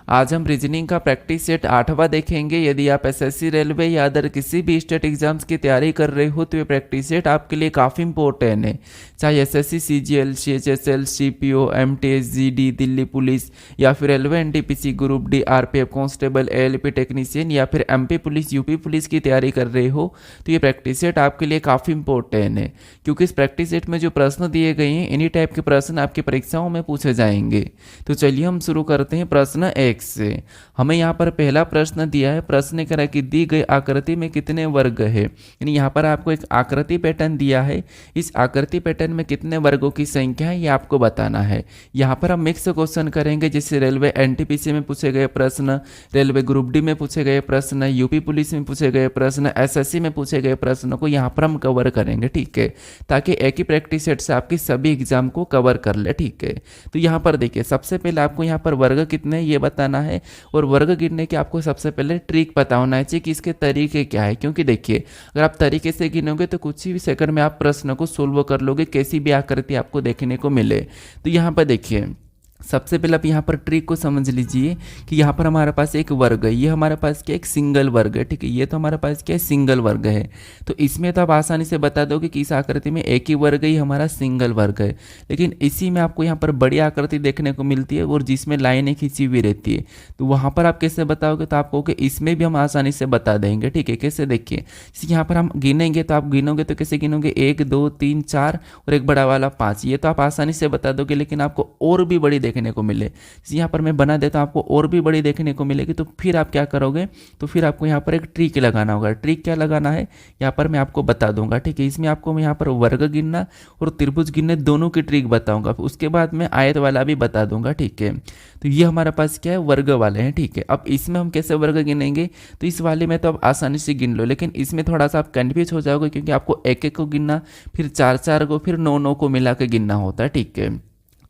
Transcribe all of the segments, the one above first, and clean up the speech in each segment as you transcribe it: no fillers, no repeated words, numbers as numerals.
आज हम रीजनिंग का प्रैक्टिस सेट 8वां देखेंगे। यदि आप एसएससी, रेलवे या अदर किसी भी स्टेट एग्जाम्स की तैयारी कर रहे हो तो ये प्रैक्टिस सेट आपके लिए काफ़ी इंपॉर्टेंट है। चाहे SSC, CGL, CHSL, CPO, MTS, GD, Delhi police या फिर railway, NTPC, group D, RPF, constable, ALP technician या फिर एमपी पुलिस, यूपी पुलिस की तैयारी कर रहे हो तो ये प्रैक्टिस सेट आपके लिए काफ़ी इंपॉर्टेंट है, क्योंकि इस प्रैक्टिस सेट में जो प्रश्न दिए गए हैं इन्हीं टाइप के प्रश्न आपकी परीक्षाओं में पूछे जाएंगे। तो चलिए हम शुरू करते हैं प्रश्न 1 से। हमें यहाँ पर पहला प्रश्न दिया है। प्रश्न कह रहा है कि दी गई आकृति में कितने वर्ग है। यानी यहाँ पर आपको एक आकृति पैटर्न दिया है, इस आकृति पैटर्न में कितने वर्गों की संख्या है ये आपको बताना है। यहाँ पर हम मिक्स क्वेश्चन करेंगे, जैसे रेलवे एनटीपीसी में पूछे गए प्रश्न, रेलवे ग्रुप डी में पूछे गए प्रश्न, यूपी पुलिस में पूछे गए प्रश्न, एसएससी में पूछे गए प्रश्न को यहाँ पर हम कवर करेंगे, ठीक है, ताकि एक ही प्रैक्टिस सेट से आपकी सभी एग्जाम को कवर कर ले, ठीक है। तो यहाँ पर देखिए, सबसे पहले आपको यहाँ पर वर्ग कितने ये बताना है, और वर्ग गिनने के आपको सबसे पहले ट्रिक पता होना चाहिए कि इसके तरीके क्या है। क्योंकि देखिए, अगर आप तरीके से गिनोगे तो कुछ ही सेकंड में आप प्रश्न को सोल्व कर लोगे, कैसी भी आकृति आपको देखने को मिले। तो यहाँ पर देखिए, सबसे पहले आप यहाँ पर ट्रिक को समझ लीजिए कि यहाँ पर हमारे पास एक वर्ग है, ये हमारे पास क्या एक सिंगल वर्ग है, ठीक है। ये तो हमारे पास क्या है सिंगल वर्ग है। तो इसमें तो आप आसानी से बता दोगे कि इस आकृति में एक ही वर्ग ही हमारा सिंगल वर्ग है। लेकिन इसी में आपको यहाँ पर बड़ी आकृति देखने को मिलती है और जिसमें लाइनें खींची हुई रहती है, तो वहाँ पर आप कैसे बताओगे, तो आप कहोगे इसमें भी हम आसानी से बता देंगे, ठीक है। कैसे देखिए, जैसे यहाँ पर हम गिनेंगे तो आप गिनोगे तो कैसे गिनोगे, 1 2 3 4 और एक बड़ा वाला 5, ये तो आप आसानी से बता दोगे। लेकिन आपको और भी बड़ी देखने को मिले, यहाँ पर मैं बना देता हूँ, आपको और भी बड़ी देखने को मिलेगी, तो फिर आप क्या करोगे, तो फिर आपको यहाँ पर एक ट्रिक लगाना होगा। ट्रिक क्या लगाना है यहाँ पर मैं आपको बता दूंगा, ठीक है। इसमें आपको मैं यहाँ पर वर्ग गिनना और त्रिभुज गिनने दोनों की ट्रिक बताऊंगा, उसके बाद मैं आयत वाला भी बता दूंगा, ठीक है। तो ये हमारे पास क्या है, वर्ग वाले हैं, ठीक है। अब इसमें हम कैसे वर्ग गिनेंगे, तो इस वाले में तो आप आसानी से गिन लो, लेकिन इसमें थोड़ा सा आप कन्फ्यूज हो जाओगे, क्योंकि आपको एक एक को गिनना, फिर 4 4 को, फिर 9 9 को मिला के गिनना होता है, ठीक है।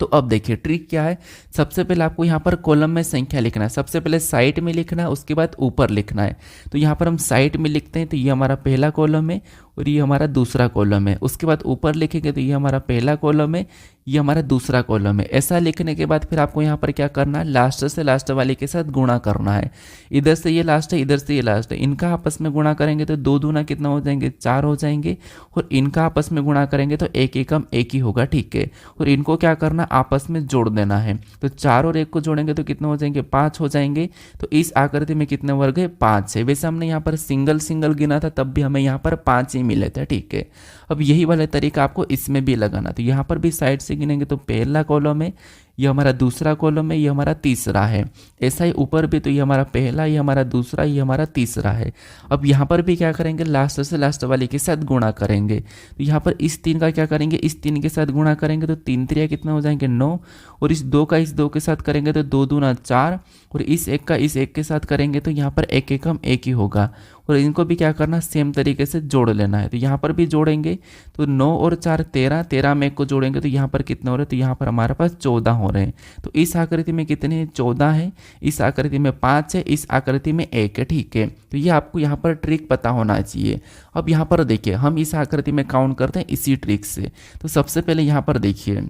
तो अब देखिए ट्रिक क्या है। सबसे पहले आपको यहाँ पर कॉलम में संख्या लिखना है। सबसे पहले साइड में लिखना है, उसके बाद ऊपर लिखना है। तो यहाँ पर हम साइड में लिखते हैं, तो ये हमारा पहला कॉलम है और ये हमारा दूसरा कॉलम है। उसके बाद ऊपर लिखेंगे तो ये हमारा पहला कॉलम है, ये हमारा दूसरा कॉलम है। ऐसा लिखने के बाद फिर आपको यहाँ पर क्या करना है, लास्ट से लास्ट वाले के साथ गुणा करना है। इधर से ये लास्ट है, इधर से ये लास्ट है, इनका आपस में गुणा करेंगे तो 2 दूना कितना हो जाएंगे, 4 हो जाएंगे। और इनका आपस में गुणा करेंगे तो 1 एकम 1 ही होगा, ठीक है। और इनको क्या करना, आपस में जोड़ देना है। तो 4 और 1 को जोड़ेंगे तो कितने हो जाएंगे, 5 हो जाएंगे। तो इस आकृति में कितने वर्ग है, 5 है। वैसे हमने यहाँ पर सिंगल सिंगल गिना था, तब भी हमें यहाँ पर 5 ही मिले थे, ठीक है। अब यही वाला तरीका आपको इसमें भी लगाना। तो यहाँ पर भी साइड से गिनेंगे तो पहला कॉलम है, ये हमारा दूसरा कॉलम है, ये हमारा तीसरा है। ऐसा ही ऊपर भी, तो ये हमारा पहला, ये हमारा दूसरा, ये हमारा तीसरा है। अब यहाँ पर भी क्या करेंगे, लास्ट से लास्ट वाले के साथ गुणा करेंगे। तो यहाँ पर इस 3 का क्या करेंगे, इस 3 के साथ गुणा करेंगे तो 3 3 कितना हो जाएंगे, 9। और इस 2 का इस 2 के साथ करेंगे तो 2 दूना 4। और इस 1 का इस 1 के साथ करेंगे तो यहाँ पर 1 एकम 1 ही होगा। और इनको भी क्या करना, सेम तरीके से जोड़ लेना है। तो यहाँ पर भी जोड़ेंगे तो 9 और 4 13, 13 में 1 को जोड़ेंगे तो यहाँ पर कितने हो रहे हैं, तो यहाँ पर हमारे पास 14 हो रहे हैं। तो इस आकृति में कितने हैं, 14 है। इस आकृति में 5 है, इस आकृति में 1 है, ठीक है। तो ये आपको यहाँ पर ट्रिक पता होना चाहिए। अब यहाँ पर देखिए, हम इस आकृति में काउंट करते हैं इसी ट्रिक से। तो सबसे पहले यहाँ पर देखिए,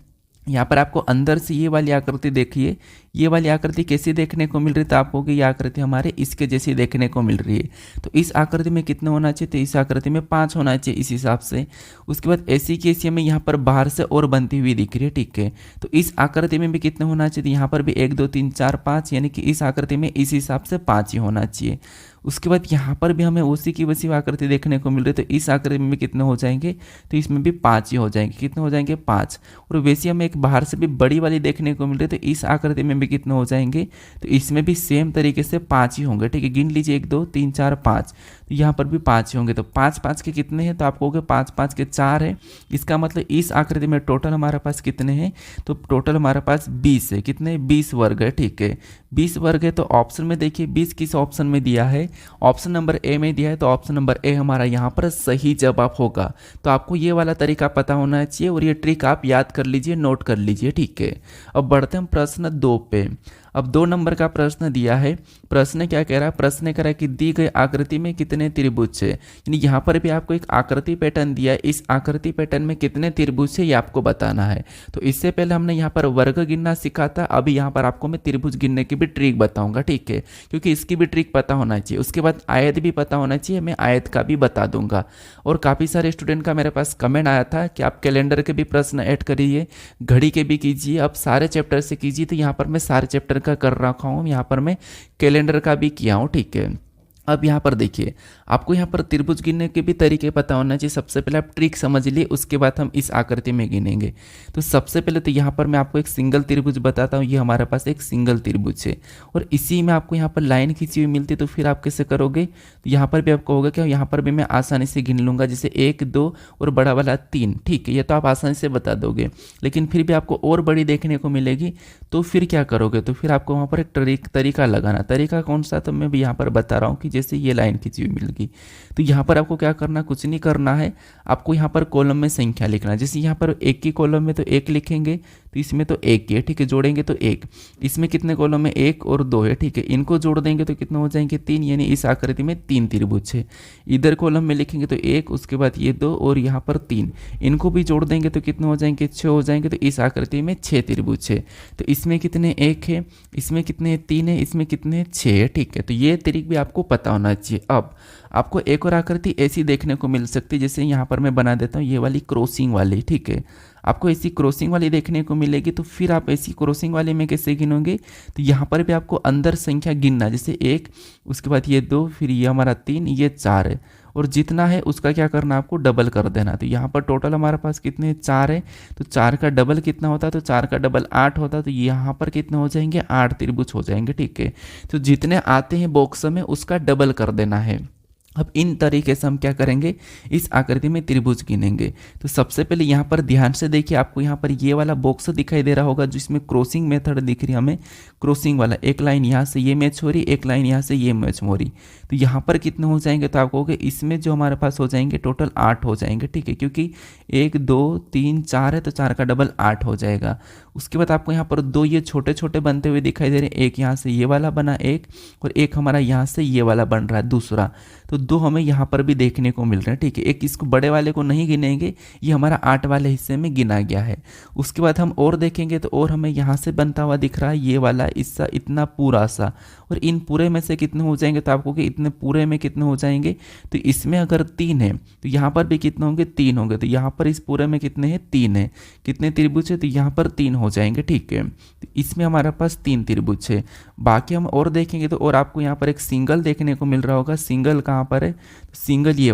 यहाँ पर आपको अंदर से ये वाली आकृति देखिए, ये वाली आकृति कैसी देखने को मिल रही है, तो आपको कि ये आकृति हमारे इसके जैसी देखने को मिल रही है। तो इस आकृति में कितना होना चाहिए, तो इस आकृति में 5 होना चाहिए इस हिसाब से। उसके बाद ऐसी की ऐसी हमें यहाँ पर बाहर से और बनती हुई दिख रही है, ठीक है। तो इस आकृति में भी कितना होना चाहिए, यहाँ पर भी 1 2 3 4 5, यानी कि इस आकृति में इस हिसाब से 5 ही होना चाहिए। उसके बाद यहाँ पर भी हमें उसी की वैसी आकृति देखने को मिल रही है, तो इस आकृति में भी कितने हो जाएंगे, तो इसमें भी 5 ही हो जाएंगे। कितने हो जाएंगे, 5। और वैसे हमें एक बाहर से भी बड़ी वाली देखने को मिल रही है, तो इस आकृति में भी कितने हो जाएंगे, तो इसमें भी सेम तरीके से 5 ही होंगे, ठीक है। गिन लीजिए 1 2 3 4 5, तो यहाँ पर भी 5 ही होंगे। तो 5 5 के कितने हैं, तो आप कहोगे 5 5 के 4 है। इसका मतलब इस आकृति में टोटल हमारे पास कितने हैं, तो टोटल हमारे पास 20 है। कितने, 20 वर्ग है, ठीक है। 20 वर्ग है। तो ऑप्शन में देखिए 20 किस ऑप्शन में दिया है, ऑप्शन नंबर ए में दिया है। तो ऑप्शन नंबर ए हमारा यहाँ पर सही जवाब होगा। तो आपको ये वाला तरीका पता होना चाहिए और ये ट्रिक आप याद कर लीजिए, नोट कर लीजिए, ठीक है। अब बढ़ते हैं प्रश्न 2 पे। अब 2 नंबर का प्रश्न दिया है। प्रश्न क्या कह रहा है, प्रश्न कह रहा है कि दी गई आकृति में कितने त्रिभुज है। यानी यहाँ पर भी आपको एक आकृति पैटर्न दिया है, इस आकृति पैटर्न में कितने त्रिभुज है ये आपको बताना है। तो इससे पहले हमने यहाँ पर वर्ग गिनना सीखा था, अभी यहाँ पर आपको मैं त्रिभुज गिनने की भी ट्रिक बताऊंगा, ठीक है, क्योंकि इसकी भी ट्रिक पता होना चाहिए। उसके बाद आयत भी पता होना चाहिए, मैं आयत का भी बता दूंगा। और काफ़ी सारे स्टूडेंट का मेरे पास कमेंट आया था कि आप कैलेंडर के भी प्रश्न ऐड करिए, घड़ी के भी कीजिए, अब सारे चैप्टर से कीजिए। तो यहाँ पर मैं सारे चैप्टर का कर रखा हूँ, यहाँ पर मैं कैलेंडर का भी किया हूँ, ठीक है। अब यहाँ पर देखिए, आपको यहाँ पर त्रिभुज गिनने के भी तरीके पता होना चाहिए। सबसे पहले आप ट्रिक समझ लिए, उसके बाद हम इस आकृति में गिनेंगे। तो सबसे पहले तो यहाँ पर मैं आपको एक सिंगल त्रिभुज बताता हूँ। ये हमारे पास एक सिंगल त्रिभुज है और इसी में आपको यहाँ पर लाइन खींची हुई मिलती है। तो फिर आप कैसे करोगे, तो यहाँ पर भी आपको होगा कि यहाँ पर भी मैं आसानी से गिन लूँगा, जैसे 1 2 और बड़ा वाला 3, ठीक है, ये तो आप आसानी से बता दोगे। लेकिन फिर भी आपको और बड़ी देखने को मिलेगी, तो फिर क्या करोगे, तो फिर आपको वहाँ पर एक तरीका लगाना। तरीका कौन सा, तो मैं भी यहाँ पर बता रहा हूँ कि जैसे ये लाइन खींची हुई मिल गई, तो यहाँ पर आपको क्या करना, कुछ नहीं करना है, आपको यहाँ पर कॉलम में संख्या लिखना है। जैसे यहाँ पर 1 की कॉलम में तो 1 लिखेंगे, तो इसमें तो 1 है, ठीक है, जोड़ेंगे तो 1। इसमें कितने कॉलम में, 1 और 2 है, ठीक है, इनको जोड़ देंगे तो कितने हो जाएंगे, 3। यानी इस आकृति में 3 त्रिभुज है। इधर कॉलम में लिखेंगे तो 1, उसके बाद ये 2 और यहाँ पर 3, इनको भी जोड़ देंगे तो कितने हो जाएंगे, 6 हो जाएंगे। तो इस आकृति में 6 त्रिभुज है। तो इसमें कितने 1 है, इसमें कितने 3 है, इसमें कितने 6 है, ठीक है। तो ये तरीक भी आपको पता होना चाहिए। अब आपको एक और आकृति ऐसी देखने को मिल सकती है, जैसे यहाँ पर मैं बना देता हूँ ये वाली क्रॉसिंग वाली, ठीक है, आपको ऐसी क्रॉसिंग वाली देखने को मिलेगी। तो फिर आप ऐसी क्रॉसिंग वाले में कैसे गिनोगे, तो यहाँ पर भी आपको अंदर संख्या गिनना, जैसे 1, उसके बाद ये 2, फिर ये हमारा 3, ये 4 है, और जितना है उसका क्या करना, आपको डबल कर देना। तो यहाँ पर टोटल हमारे पास कितने 4 है, तो 4 का डबल कितना होता है, तो 4 का डबल 8 होता है। तो यहाँ पर कितने हो जाएंगे, 8 त्रिभुज हो जाएंगे, ठीक है। तो जितने आते हैं बॉक्स में उसका डबल कर देना है। अब इन तरीके से हम क्या करेंगे, इस आकृति में त्रिभुज गिनेंगे। तो सबसे पहले यहाँ पर ध्यान से देखिए, आपको यहाँ पर ये वाला बॉक्स दिखाई दे रहा होगा जिसमें क्रॉसिंग मेथड दिख रही है हमें, क्रॉसिंग वाला, एक लाइन यहाँ से ये मैच हो रही, एक लाइन यहाँ से ये मैच हो रही। तो यहाँ पर कितने हो जाएंगे, तो आप कहोगे इसमें जो हमारे पास हो जाएंगे टोटल 8 हो जाएंगे, ठीक है, क्योंकि 1 2 3 4 है, तो 4 का डबल 8 हो जाएगा। उसके बाद आपको यहाँ पर 2 ये छोटे छोटे बनते हुए दिखाई दे रहे हैं, एक यहाँ से ये वाला बना एक, और एक हमारा यहाँ से ये वाला बन रहा है दूसरा। तो 2 हमें यहाँ पर भी देखने को मिल रहे हैं, ठीक है। एक इसको बड़े वाले को नहीं गिनेंगे, ये हमारा 8 वाले हिस्से में गिना गया है। उसके बाद हम और देखेंगे तो और हमें यहाँ से बनता हुआ दिख रहा है ये वाला हिस्सा, इतना पूरा सा, और इन पूरे में से कितने हो जाएंगे, तो आपको कि इतने पूरे में कितने हो जाएंगे, तो इसमें अगर 3 है तो यहाँ पर भी कितने होंगे, 3 होंगे। तो यहाँ पर इस पूरे में कितने हैं, 3 है। कितने त्रिभुज है, तो यहाँ पर 3 हो जाएंगे, ठीक है। तो इसमें हमारे पास 3 त्रिभुज है। बाकी हम और देखेंगे तो और आपको यहाँ पर एक सिंगल देखने को मिल रहा होगा। सिंगल कहाँ पर है, सिंगल ये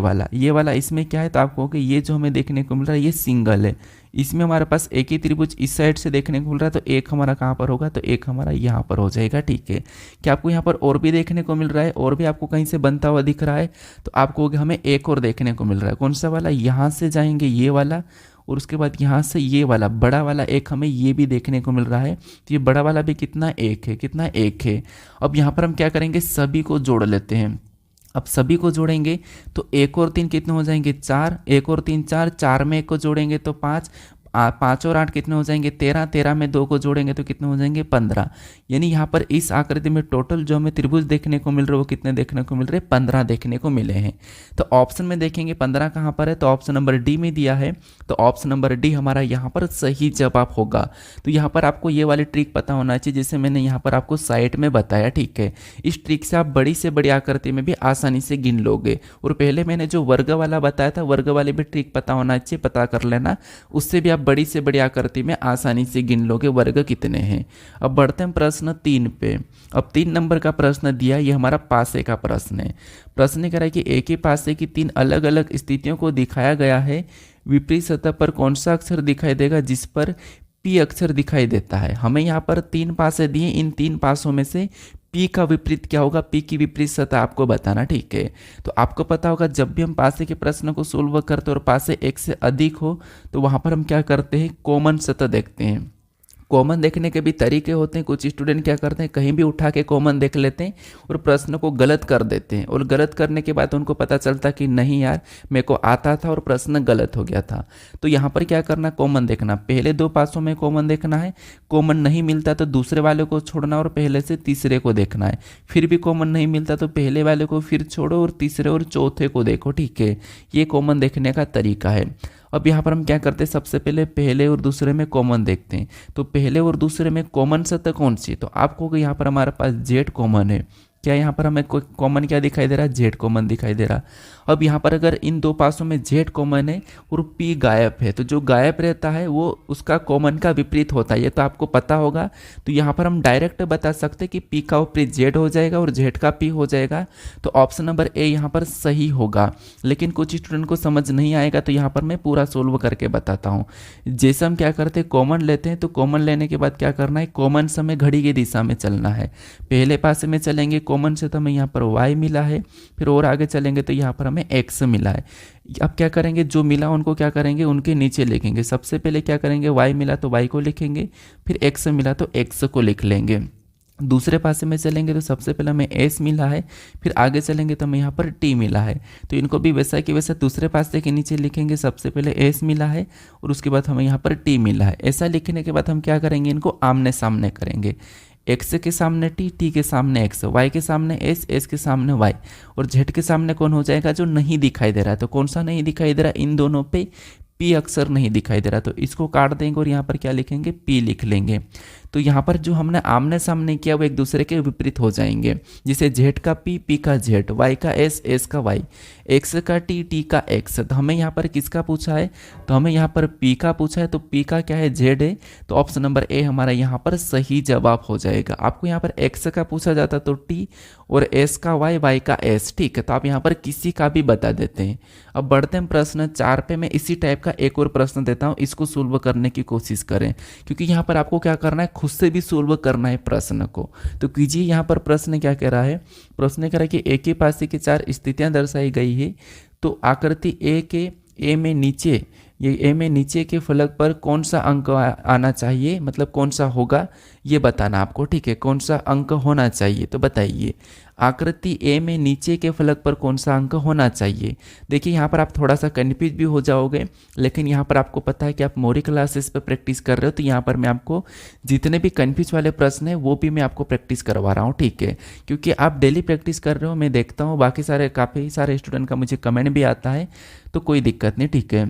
वाला, इसमें क्या है, तो आपको कि ये जो हमें देखने को मिल रहा है ये सिंगल है। इसमें हमारे पास एक ही त्रिभुज इस साइड से देखने को मिल रहा है, तो एक हमारा कहाँ पर होगा, तो एक हमारा यहाँ पर हो जाएगा, ठीक है। क्या आपको यहाँ पर और भी देखने को मिल रहा है, और भी आपको कहीं से बनता हुआ दिख रहा है, तो आपको हमें एक और देखने को मिल रहा है। कौन सा वाला, यहाँ से जाएंगे ये वाला, और उसके बाद यहाँ से ये वाला बड़ा वाला एक हमें ये भी देखने को मिल रहा है। तो ये बड़ा वाला भी कितना, 1 है, कितना 1 है। अब यहाँ पर हम क्या करेंगे, सभी को जोड़ लेते हैं। अब सभी को जोड़ेंगे तो 1 और 3 कितने हो जाएंगे, 4, 1 और 3 4, 4 में 1 को जोड़ेंगे तो 5, 5 और 8 कितने हो जाएंगे, 13, 13 में 2 को जोड़ेंगे तो कितने हो जाएंगे, 15। यानी यहाँ पर इस आकृति में टोटल जो हमें त्रिभुज देखने को मिल रहे वो कितने देखने को मिल रहे, 15 देखने को मिले हैं। तो ऑप्शन में देखेंगे 15 कहाँ पर है, तो ऑप्शन नंबर डी में दिया है। तो ऑप्शन नंबर डी हमारा यहाँ पर सही जवाब होगा। तो यहाँ पर आपको ये वाली ट्रिक पता होना चाहिए जैसे मैंने यहाँ पर आपको साइट में बताया, ठीक है। इस ट्रिक से आप बड़ी से बड़ी आकृति में भी आसानी से गिन लोगे। और पहले मैंने जो वर्ग वाला बताया था, वर्ग वाले भी ट्रिक पता होना चाहिए, पता कर लेना, उससे भी बड़ी से बड़ी आकृति में आसानी से गिन लोगे वर्ग कितने हैं। अब बढ़ते हैं प्रश्न 3 पे। अब 3 नंबर का प्रश्न दिया, ये हमारा पासे का प्रश्न है। प्रश्न कह रहा है कि एक ही पासे की 3 अलग अलग स्थितियों को दिखाया गया है। विपरीत सतह पर कौन सा अक्षर दिखाई देगा जिस पर पी अक्षर दिखाई देता है। हमें यहाँ पर 3 पासे दिए, इन 3 पासों में से पी का विपरीत क्या होगा, पी की विपरीत सतह आपको बताना, ठीक है। तो आपको पता होगा जब भी हम पासे के प्रश्न को सोल्व करते हैं और पासे 1 से अधिक हो तो वहाँ पर हम क्या करते हैं, कॉमन सतह देखते हैं। कॉमन देखने के भी तरीके होते हैं। कुछ स्टूडेंट क्या करते हैं, कहीं भी उठा के कॉमन देख लेते हैं और प्रश्न को गलत कर देते हैं, और गलत करने के बाद उनको पता चलता कि नहीं यार मेरे को आता था और प्रश्न गलत हो गया था। तो यहाँ पर क्या करना, कॉमन देखना, पहले 2 पासों में कॉमन देखना है, कॉमन नहीं मिलता तो दूसरे वाले को छोड़ना और पहले से तीसरे को देखना है, फिर भी कॉमन नहीं मिलता तो पहले वाले को फिर छोड़ो और तीसरे और चौथे को देखो। ठीक है, ये कॉमन देखने का तरीका है। अब यहाँ पर हम क्या करते हैं, सबसे पहले पहले और दूसरे में कॉमन देखते हैं। तो पहले और दूसरे में कॉमन सतह कौन सी, तो आपको यहाँ पर हमारे पास जेड कॉमन है। क्या यहाँ पर हमें कोई कॉमन क्या दिखाई दे रहा है, जेड कॉमन दिखाई दे रहा। अब यहाँ पर अगर इन 2 पासों में जेड कॉमन है और पी गायब है, तो जो गायब रहता है वो उसका कॉमन का विपरीत होता है, ये तो आपको पता होगा। तो यहाँ पर हम डायरेक्ट बता सकते कि पी का विपरीत जेड हो जाएगा और जेड का पी हो जाएगा। तो ऑप्शन नंबर ए यहाँ पर सही होगा। लेकिन कुछ स्टूडेंट को समझ नहीं आएगा, तो यहाँ पर मैं पूरा सोल्व करके बताता हूँ। जैसे हम क्या करते हैं, कॉमन लेते हैं, तो कॉमन लेने के बाद क्या करना है, कॉमन से हमें घड़ी की दिशा में चलना है। पहले पासे में चलेंगे कॉमन से तो हमें यहाँ पर y मिला है, फिर और आगे चलेंगे तो यहाँ पर हमें x मिला है। अब क्या करेंगे, जो मिला उनको क्या करेंगे, उनके नीचे लिखेंगे। सबसे पहले क्या करेंगे, y मिला तो y को लिखेंगे, फिर x मिला तो x को लिख लेंगे। दूसरे पासे में चलेंगे तो सबसे पहले हमें s मिला है, फिर आगे चलेंगे तो हमें यहाँ पर t मिला है। तो इनको भी वैसा कि वैसा दूसरे पासे के नीचे लिखेंगे। सबसे पहले s मिला है और उसके बाद हमें यहाँ पर t मिला है। ऐसा लिखने के बाद हम क्या करेंगे, इनको आमने सामने करेंगे। x के सामने t, t के सामने x, y के सामने s, s के सामने y, और z के सामने कौन हो जाएगा, जो नहीं दिखाई दे रहा है। तो कौन सा नहीं दिखाई दे रहा, इन दोनों पे p अक्षर नहीं दिखाई दे रहा, तो इसको काट देंगे और यहाँ पर क्या लिखेंगे, p लिख लेंगे। तो यहाँ पर जो हमने आमने सामने किया वो एक दूसरे के विपरीत हो जाएंगे। जैसे z का p, p का z, y का s, s का y, x का t, t का x। तो हमें यहाँ पर किसका पूछा है, तो हमें यहाँ पर p का पूछा है, तो p का क्या है, z है। तो ऑप्शन नंबर ए हमारा यहाँ पर सही जवाब हो जाएगा। आपको यहाँ पर x का पूछा जाता तो t, और s का y, y का s। ठीक है, तो आप यहाँ पर किसी का भी बता देते हैं। अब बढ़ते हैं प्रश्न 4 पे। मैं इसी टाइप का एक और प्रश्न देता हूँ, इसको सोल्व करने की कोशिश करें, क्योंकि यहाँ पर आपको क्या करना है, खुद से भी सोल्व करना है प्रश्न को। तो कीजिए, यहाँ पर प्रश्न क्या कह रहा है, प्रश्न कह रहा है कि एक ही पासे की 4 स्थितियां दर्शाई गई है। तो आकृति ए में नीचे, ये ए में नीचे के फलक पर कौन सा अंक आना चाहिए, मतलब कौन सा होगा ये बताना आपको। ठीक है, कौन सा अंक होना चाहिए, तो बताइए आकृति ए में नीचे के फलक पर कौन सा अंक होना चाहिए। देखिए यहाँ पर आप थोड़ा सा कन्फ्यूज भी हो जाओगे, लेकिन यहाँ पर आपको पता है कि आप मोरी क्लासेस पर प्रैक्टिस कर रहे हो, तो यहाँ पर मैं आपको जितने भी कन्फ्यूज वाले प्रश्न हैं वो भी मैं आपको प्रैक्टिस करवा रहा हूँ। ठीक है, क्योंकि आप डेली प्रैक्टिस कर रहे हो, मैं देखता हूँ बाकी सारे काफ़ी सारे स्टूडेंट का मुझे कमेंट भी आता है, तो कोई दिक्कत नहीं। ठीक है,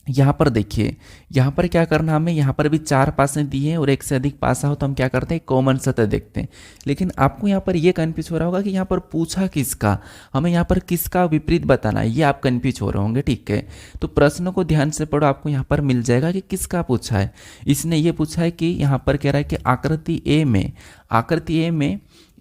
यहाँ पर देखिए, यहाँ पर क्या करना, हमें यहाँ पर भी 4 पासे दिए हैं और एक से अधिक पासा हो तो हम क्या करते हैं, कॉमन सतह देखते हैं। लेकिन आपको यहाँ पर ये कन्फ्यूज हो रहा होगा कि यहाँ पर पूछा किसका, हमें यहाँ पर किसका विपरीत बताना है, ये आप कन्फ्यूज हो रहे होंगे। ठीक है, तो प्रश्न को ध्यान से पढ़ो, आपको यहाँ पर मिल जाएगा कि किसका पूछा है। इसने ये पूछा है कि यहाँ पर कह रहा है कि आकृति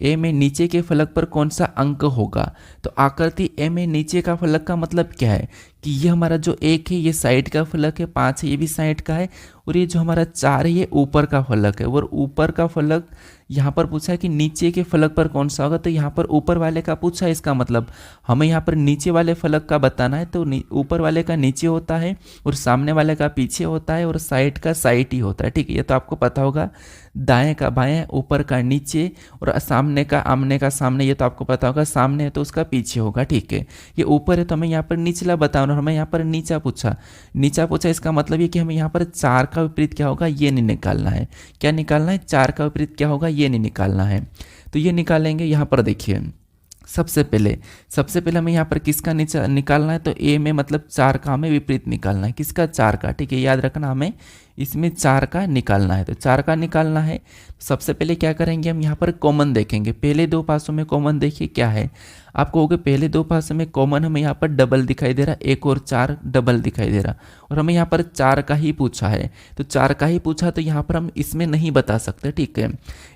ए में नीचे के फलक पर कौन सा अंक होगा। तो आकृति ए में नीचे का फलक का मतलब क्या है कि ये हमारा जो 1 है ये साइड का फलक है, 5 है ये भी साइड का है, और ये जो हमारा 4 है ये ऊपर का फलक है। और ऊपर का फलक यहाँ पर पूछा है कि नीचे के फलक पर कौन सा होगा, तो यहाँ पर ऊपर वाले का पूछा है, इसका मतलब हमें यहाँ पर नीचे वाले फलक का बताना है। तो ऊपर वाले का नीचे होता है और सामने वाले का पीछे होता है और साइड का साइड ही होता है। ठीक है, ये तो आपको पता होगा, दाएं का बाएं, ऊपर का नीचे और सामने का आमने का सामने, ये तो आपको पता होगा, सामने है तो उसका पीछे होगा। ठीक है, ये ऊपर है तो हमें यहाँ पर निचला बताना, और हमें यहाँ पर नीचा पूछा, इसका मतलब ये कि हमें यहाँ पर 4 का विपरीत क्या होगा ये नहीं निकालना है। क्या निकालना है, 4 का विपरीत क्या होगा ये नहीं निकालना है। तो ये निकालेंगे। यहाँ पर देखिए, सबसे पहले हमें यहाँ पर किसका नीचा निकालना है, तो ए में मतलब 4 का हमें विपरीत निकालना है। किसका, 4 का। ठीक है, याद रखना, हमें इसमें 4 का निकालना है। तो 4 का निकालना है, सबसे पहले क्या करेंगे, हम यहाँ पर कॉमन देखेंगे। पहले 2 पासों में कॉमन देखिए क्या है, आप कहोगे पहले 2 पासों में कॉमन हमें यहाँ पर डबल दिखाई दे रहा, 1 और 4 डबल दिखाई दे रहा, और हमें यहाँ पर 4 का ही पूछा है। तो 4 का ही पूछा तो यहाँ पर हम इसमें नहीं बता सकते। ठीक है,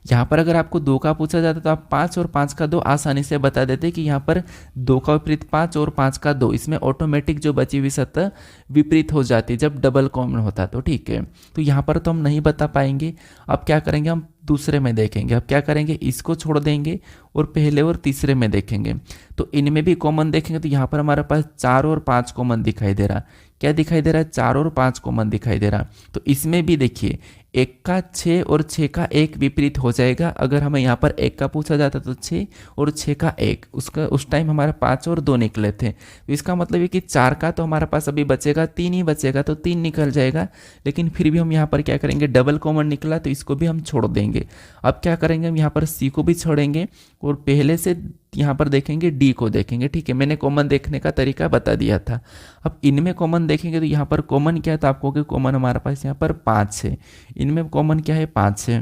यहाँ पर अगर आपको 2 का पूछा जाता तो आप 5 और 5 का 2 आसानी से बता देते कि यहाँ पर 2 का विपरीत 5 और 5 का 2, इसमें ऑटोमेटिक जो बची हुई सतह विपरीत हो जाती है जब डबल कॉमन होता। तो ठीक है, तो यहाँ पर तो हम नहीं बता पाएंगे। अब क्या करेंगे, हम दूसरे में देखेंगे। अब क्या करेंगे, इसको छोड़ देंगे और पहले और तीसरे में देखेंगे तो इनमें भी कॉमन देखेंगे तो यहाँ पर हमारे पास 4 और 5 कॉमन दिखाई दे रहा। क्या दिखाई दे रहा है? 4 और 5 कॉमन दिखाई दे रहा। तो इसमें भी देखिए 1 का 6 और 6 का 1 विपरीत हो जाएगा। अगर हमें यहाँ पर 1 का पूछा जाता तो 6 और 6 का 1, उसका उस टाइम हमारे 5 और 2 निकले थे। तो इसका मतलब है कि 4 का तो हमारे पास अभी बचेगा 3 ही बचेगा, तो 3 निकल जाएगा। लेकिन फिर भी हम यहाँ पर क्या करेंगे, डबल कॉमन निकला तो इसको भी हम छोड़ देंगे। अब क्या करेंगे, हम यहाँ पर सी को भी छोड़ेंगे और पहले से यहाँ पर देखेंगे डी को देखेंगे। ठीक है, मैंने कॉमन देखने का तरीका बता दिया था। अब इनमें कॉमन देखेंगे तो यहाँ पर कॉमन क्या है, तो आपको कि कॉमन हमारे पास यहाँ पर 5 है। इनमें कॉमन क्या है, 5 है।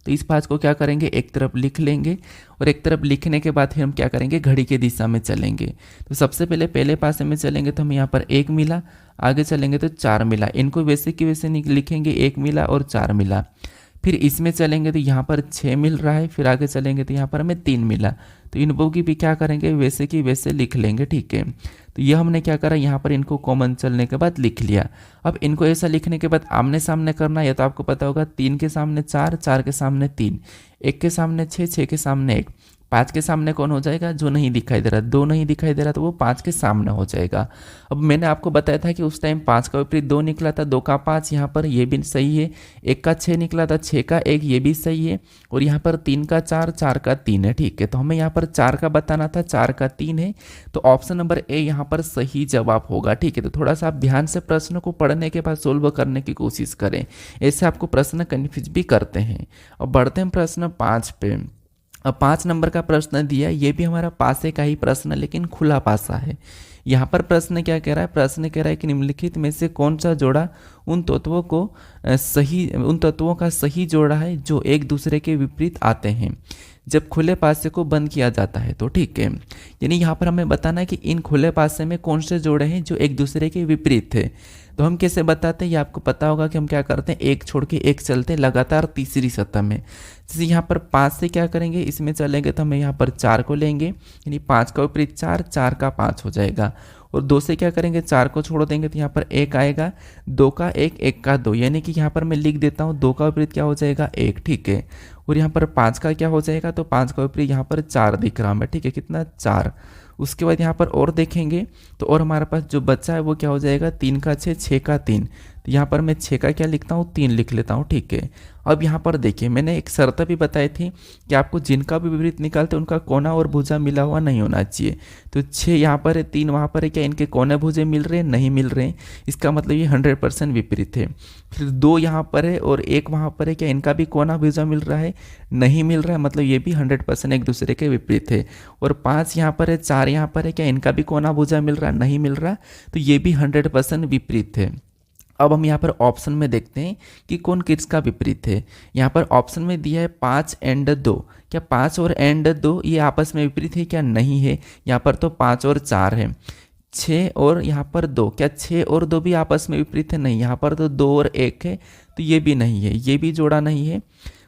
तो इस 5 को क्या करेंगे, एक तरफ लिख लेंगे और एक तरफ लिखने के बाद फिर हम क्या करेंगे, घड़ी की दिशा में चलेंगे। तो सबसे पहले पासे में चलेंगे तो हमें यहाँ पर 1 मिला, आगे चलेंगे तो 4 मिला। इनको वैसे की वैसे लिखेंगे, 1 मिला और 4 मिला। फिर इसमें चलेंगे तो यहाँ पर 6 मिल रहा है, फिर आगे चलेंगे तो यहाँ पर हमें 3 मिला। तो इन की भी क्या करेंगे, वैसे की वैसे लिख लेंगे। ठीक है, तो ये हमने क्या करा, यहाँ पर इनको कॉमन चलने के बाद लिख लिया। अब इनको ऐसा लिखने के बाद आमने सामने करना है, तो आपको पता होगा 3 के सामने 4, 4 के सामने 3, 1 के सामने 6, 6 के सामने 1, 5 के सामने कौन हो जाएगा, जो नहीं दिखाई दे रहा, 2 नहीं दिखाई दे रहा तो वो 5 के सामने हो जाएगा। अब मैंने आपको बताया था कि उस टाइम 5 का विपरीत 2 निकला था, 2 का 5 यहाँ पर ये भी सही है। 1 का 6 निकला था, 6 का 1 ये भी सही है। और यहाँ पर 3 का 4, 4 का 3 है। ठीक है, तो हमें यहाँ पर 4 का बताना था, 4 का 3 है। तो ऑप्शन नंबर ए यहाँ पर सही जवाब होगा। ठीक है, तो थोड़ा सा आप ध्यान से प्रश्न को पढ़ने के बाद सोल्व करने की कोशिश करें, ऐसे आपको प्रश्न कन्फ्यूज भी करते हैं। अब बढ़ते हैं प्रश्न 5 पे। अब 5 नंबर का प्रश्न दिया, ये भी हमारा पासे का ही प्रश्न लेकिन खुला पासा है। यहाँ पर प्रश्न क्या कह रहा है, प्रश्न कह रहा है कि निम्नलिखित में से कौन सा जोड़ा उन तत्वों का सही जोड़ा है जो एक दूसरे के विपरीत आते हैं जब खुले पासे को बंद किया जाता है। तो ठीक है, यानी यहाँ पर हमें बताना है कि इन खुले पासे में कौन से जोड़े हैं जो एक दूसरे के विपरीत थे। तो हम कैसे बताते हैं, ये आपको पता होगा कि हम क्या करते हैं, एक छोड़ के एक चलते हैं लगातार तीसरी सतह में। जैसे यहाँ पर 5 से क्या करेंगे, इसमें चलेंगे तो हमें यहाँ पर 4 को लेंगे, यानी 5 का विपरीत 4, 4 का 5 हो जाएगा। और 2 से क्या करेंगे, 4 को छोड़ देंगे तो यहाँ पर 1 आएगा, 2 का 1, 1 का 2, यानी कि यहाँ पर मैं लिख देता हूँ 2 का विपरीत क्या हो जाएगा, 1। ठीक है, और यहाँ पर 5 का क्या हो जाएगा, तो 5 का विपरीत यहाँ पर 4 दिख रहा है। ठीक है, कितना, 4। उसके बाद यहाँ पर और देखेंगे तो और हमारे पास जो बच्चा है वो क्या हो जाएगा, 3 का 6, 6 का 3। तो यहाँ पर मैं 6 का क्या लिखता हूँ, 3 लिख लेता हूँ। ठीक है, अब यहाँ पर देखिए मैंने एक शर्त भी बताई थी कि आपको जिनका भी विपरीत निकालते उनका कोना और भुजा मिला हुआ नहीं होना चाहिए। तो 6 यहाँ पर है, 3 वहाँ पर है, क्या इनके कोने भुजे मिल रहे हैं, नहीं मिल रहे हैं, इसका मतलब ये 100% विपरीत है। फिर 2 यहाँ पर है और 1 वहाँ पर है, क्या इनका भी कोना भुजा मिल रहा है, नहीं मिल रहा है, मतलब ये भी 100% एक दूसरे के विपरीत है। और 5 यहाँ पर है, 4 यहाँ पर है, क्या इनका भी कोना भुजा मिल रहा है, नहीं मिल रहा, तो ये भी 100% विपरीत है। अब हम यहाँ पर ऑप्शन में देखते हैं कि कौन किसका विपरीत है। यहाँ पर ऑप्शन में दिया है 5 एंड 2, क्या 5 और एंड 2 ये आपस में विपरीत है, क्या नहीं है। यहाँ पर तो 5 और 4 है। 6 और यहाँ पर 2, क्या 6 और 2 भी आपस में विपरीत है, नहीं। यहाँ पर तो 2 और 1 है, तो ये भी नहीं है, ये भी जोड़ा नहीं है।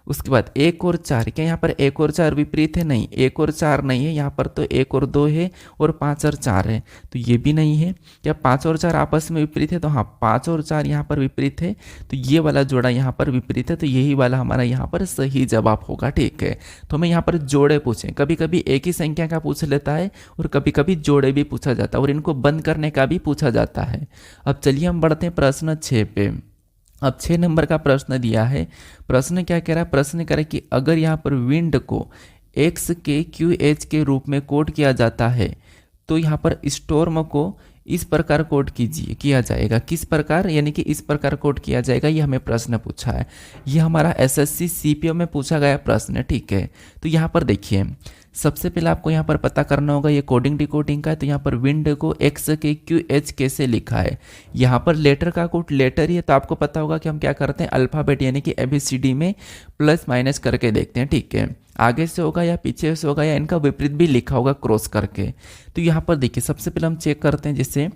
उसके बाद 1 और 4, क्या यहाँ पर 1 और 4 विपरीत है, नहीं। 1 और 4 नहीं है, यहाँ पर तो 1 और 2 है और 5 और 4 है, तो ये भी नहीं है। क्या 5 और 4 आपस में विपरीत है, तो हाँ 5 और 4 यहाँ पर विपरीत है, तो ये वाला जोड़ा यहाँ पर विपरीत है, तो यही वाला हमारा यहाँ पर सही जवाब होगा। ठीक है, तो हमें यहाँ पर जोड़े पूछें, कभी कभी एक ही संख्या का पूछ लेता है और कभी कभी जोड़े भी पूछा जाता है और इनको बंद करने का भी पूछा जाता है। अब चलिए हम बढ़ते हैं प्रश्न 6 पे। अब 6 नंबर का प्रश्न दिया है। प्रश्न क्या कह रहा है, प्रश्न कह रहा है कि अगर यहाँ पर विंड को एक्स के क्यू एच के रूप में कोड किया जाता है तो यहाँ पर स्टॉर्म को इस प्रकार कोड किया जाएगा। किस प्रकार, यानी कि इस प्रकार कोड किया जाएगा, ये हमें प्रश्न पूछा है। ये हमारा एसएससी सीपीओ में पूछा गया प्रश्न है। ठीक है, तो यहाँ पर देखिए सबसे पहले आपको यहाँ पर पता करना होगा ये कोडिंग डिकोडिंग का है। तो यहाँ पर विंड को एक्स के क्यू एच कैसे लिखा है, यहाँ पर लेटर का कोड लेटर ही है, तो आपको पता होगा कि हम क्या करते हैं, अल्फ़ाबेट यानी कि ABCD में प्लस माइनस करके देखते हैं। ठीक है, आगे से होगा या पीछे से होगा या इनका विपरीत भी लिखा होगा क्रॉस करके। तो यहाँ पर देखिए सबसे पहले हम चेक करते हैं, जैसे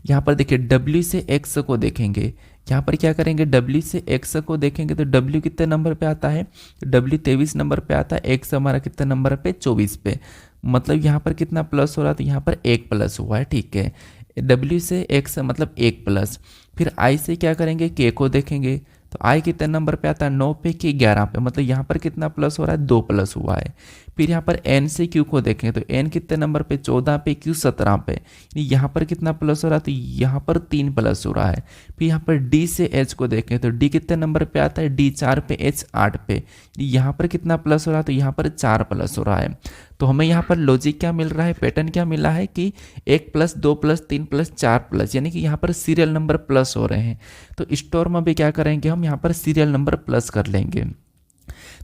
यहाँ पर देखिए W से X को देखेंगे, यहाँ पर क्या करेंगे, W से X को देखेंगे तो W कितने नंबर पे आता है, W 23 नंबर पे आता है, X हमारा कितने नंबर पे, 24 पे, मतलब यहाँ पर कितना प्लस हो रहा है, तो यहाँ पर 1 प्लस हुआ है। ठीक है, W से X मतलब 1 प्लस। फिर I से क्या करेंगे, K को देखेंगे तो I कितने नंबर पे आता है, 9 पे कि 11 पे, मतलब यहाँ पर कितना प्लस हो रहा है, 2 प्लस हुआ है। फिर यहाँ पर एन से क्यू को देखें तो एन कितने नंबर पे 14 पे, क्यू 17 पे, यहाँ पर कितना प्लस हो रहा है तो यहाँ पर 3 प्लस हो रहा है। फिर यहाँ पर डी से एच को देखें तो डी कितने नंबर पे आता है, डी 4 पे, एच 8 पे, यहाँ पर कितना प्लस हो रहा है तो यहाँ पर 4 प्लस हो रहा है। तो हमें यहाँ पर लॉजिक क्या मिल रहा है, पैटर्न क्या मिला है कि 1 प्लस 2 प्लस 3 प्लस 4 प्लस, यानी कि यहाँ पर सीरियल नंबर प्लस हो रहे हैं। तो स्टोर में भी क्या करेंगे, हम यहाँ पर सीरियल नंबर प्लस कर लेंगे।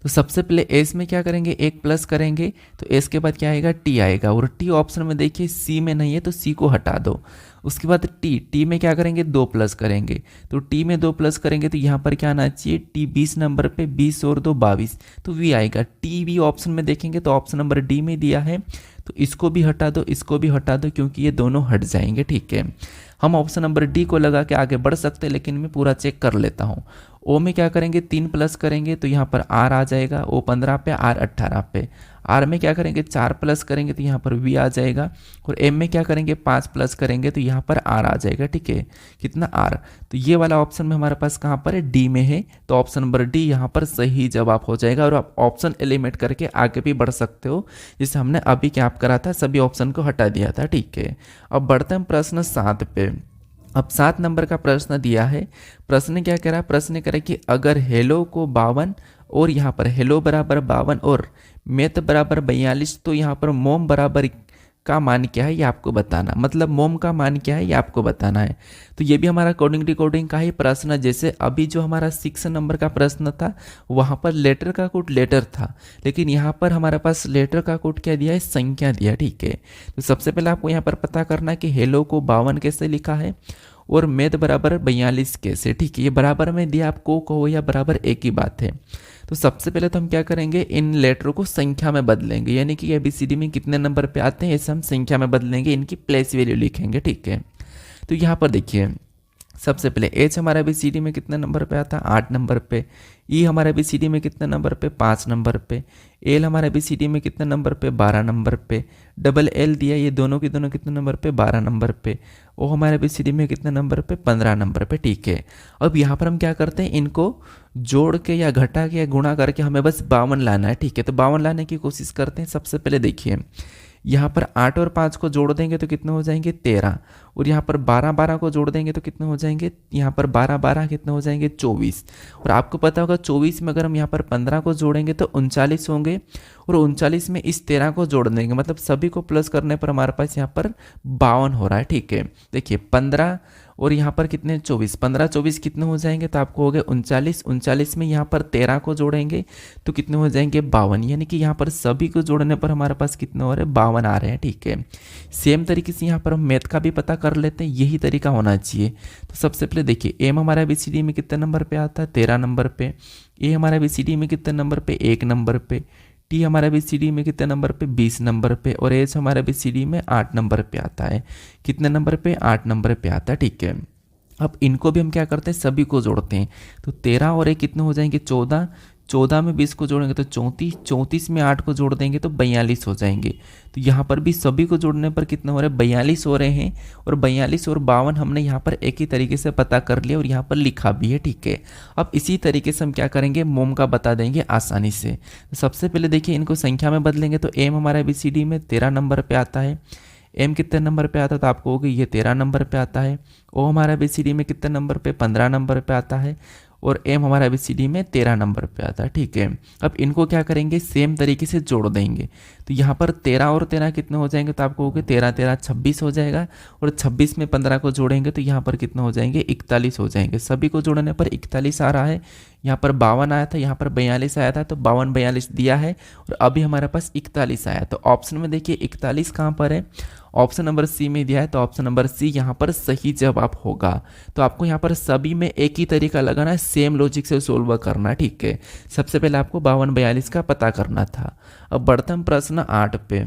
तो सबसे पहले एस में क्या करेंगे, 1 प्लस करेंगे तो एस के बाद क्या आएगा, टी आएगा, और टी ऑप्शन में देखिए सी में नहीं है तो सी को हटा दो। उसके बाद टी में क्या करेंगे, 2 प्लस करेंगे, तो टी में 2 प्लस करेंगे तो यहाँ पर क्या आना चाहिए, टी 20 नंबर पे, 20 और 2 22, तो वी आएगा। टी वी ऑप्शन में देखेंगे तो ऑप्शन नंबर डी में दिया है, तो इसको भी हटा दो, इसको भी हटा दो, क्योंकि ये दोनों हट जाएंगे, ठीक है। हम ऑप्शन नंबर डी को लगा के आगे बढ़ सकते हैं, लेकिन मैं पूरा चेक कर लेता हूँ। ओ में क्या करेंगे, 3 प्लस करेंगे तो यहाँ पर आर आ जाएगा, ओ 15 पे, आर 18 पे। आर में क्या करेंगे, 4 प्लस करेंगे तो यहाँ पर वी आ जाएगा, और एम में क्या करेंगे, 5 प्लस करेंगे तो यहाँ पर आर आ जाएगा, ठीक है। कितना, आर। तो ये वाला ऑप्शन में हमारे पास कहाँ पर है, डी में है, तो ऑप्शन नंबर डी यहाँ पर सही जवाब हो जाएगा। और आप ऑप्शन एलिमिनेट करके आगे भी बढ़ सकते हो, जिससे हमने अभी क्या करा था, सभी ऑप्शन को हटा दिया था, ठीक है। अब बढ़ते हैं प्रश्न 7 पे। अब 7 नंबर का प्रश्न दिया है। प्रश्न क्या कह रहा है, प्रश्न कह रहा है कि अगर हेलो को 52 और यहाँ पर हेलो बराबर 52 और मैथ बराबर 42, तो यहाँ पर मोम बराबर का मान क्या है ये आपको बताना, मतलब मोम का मान क्या है ये आपको बताना है। तो ये भी हमारा कोडिंग डिकोडिंग का ही प्रश्न है। जैसे अभी जो हमारा 6 नंबर का प्रश्न था वहाँ पर लेटर का कोड लेटर था, लेकिन यहाँ पर हमारे पास लेटर का कोड क्या दिया है, संख्या दिया, ठीक है। तो सबसे पहले आपको यहाँ पर पता करना है कि हेलो को 52 कैसे लिखा है और मैथ बराबर 42 कैसे, ठीक है। ये बराबर में दिया, आपको कहो या बराबर एक ही बात है। तो सबसे पहले तो हम क्या करेंगे, इन लेटरों को संख्या में बदलेंगे, यानी कि एबीसीडी में कितने नंबर पे आते हैं इसे हम संख्या में बदलेंगे, इनकी प्लेस वैल्यू लिखेंगे, ठीक है। तो यहाँ पर देखिए सबसे पहले एच हमारा एबीसीडी में कितने नंबर पे आता है, 8 नंबर पे। ई हमारा एबीसीडी में कितने नंबर पे, 5 नंबर पे। एल हमारा एबीसीडी में कितने नंबर पे, 12 नंबर पे। डबल एल दिया, ये दोनों के दोनों कितने नंबर पे, 12 नंबर पे। ओ हमारे एबीसीडी में कितने नंबर पे, 15 नंबर पे, ठीक है। अब यहाँ पर हम क्या करते हैं, इनको जोड़ के या घटा के या गुणा करके हमें बस 52 लाना है, ठीक है। तो 52 लाने की कोशिश करते हैं। सबसे पहले देखिए यहाँ पर 8 और 5 को जोड़ देंगे तो कितने हो जाएंगे, 13, और यहाँ पर 12 को जोड़ देंगे तो कितने हो जाएंगे, यहाँ पर 12 कितने हो जाएंगे, 24। और आपको पता होगा 24 में अगर हम यहाँ पर 15 को जोड़ेंगे तो 39 होंगे, और 39 में इस 13 को जोड़ देंगे, मतलब सभी को प्लस करने पर हमारे पास यहाँ पर 52 हो रहा है, ठीक है। देखिए 15 और यहाँ पर कितने, 24, 15 24 कितने हो जाएंगे, तो आपको हो गए 39। 39 में यहाँ पर 13 को जोड़ेंगे तो कितने हो जाएंगे, 52, यानी कि यहाँ पर सभी को जोड़ने पर हमारे पास कितने हो रहे हैं, 52 आ रहे हैं, ठीक है। सेम तरीके से यहाँ पर हम मैथ का भी पता कर लेते हैं, यही तरीका होना चाहिए। तो सबसे पहले देखिए एम हमारा एबीसीडी में कितने नंबर पे आता है, 13 नंबर पे। ए हमारा एबीसीडी में कितने नंबर पे, 1 नंबर पे। टी हमारा बीसीडी में कितने नंबर पे, 20 नंबर पे। और एच हमारा बीसीडी में 8 नंबर पे आता है, कितने नंबर पे, 8 नंबर पे आता है, ठीक है। अब इनको भी हम क्या करते हैं, सभी को जोड़ते हैं। तो 13 और 1 कितने हो जाएंगे, 14। 14 में 20 को जोड़ेंगे तो 34। 34 में 8 को जोड़ देंगे तो 42 हो जाएंगे। तो यहाँ पर भी सभी को जोड़ने पर कितने हो रहे हैं, 42 हो रहे हैं। और 42 और 52 हमने यहाँ पर एक ही तरीके से पता कर लिया और यहाँ पर लिखा भी है, ठीक है। अब इसी तरीके से हम क्या करेंगे, मोम का बता देंगे आसानी से। तो सबसे पहले देखिए इनको संख्या में बदलेंगे तो एम हमारा बीसीडी में 13 नंबर पे आता है। एम कितने नंबर पे आता है, तो आपको होगी ये 13 नंबर पे आता है। ओ हमारा बीसीडी में कितने नंबर पे, 15 नंबर पे आता है। और एम हमारा बीसीडी में 13 नंबर पे आता है, ठीक है। अब इनको क्या करेंगे, सेम तरीके से जोड़ देंगे। तो यहाँ पर 13 और 13 कितने हो जाएंगे, तो आपको हो गए 13 13 26 हो जाएगा। और 26 में 15 को जोड़ेंगे तो यहाँ पर कितने हो जाएंगे, 41 हो जाएंगे। सभी को जोड़ने पर 41 आ रहा है। यहाँ पर 52 आया था, यहाँ पर 42 आया था, तो 52 42 दिया है। और अभी हमारे पास 41 आया। तो ऑप्शन में देखिए 41 कहाँ पर है, ऑप्शन नंबर सी में दिया है। तो ऑप्शन नंबर सी यहाँ पर सही जवाब होगा। तो आपको यहाँ पर सभी में एक ही तरीका लगाना है, सेम लॉजिक से सोल्व करना है, ठीक है। सबसे पहले आपको 52 42 का पता करना था। अब बढ़ते हम प्रश्न 8 पे।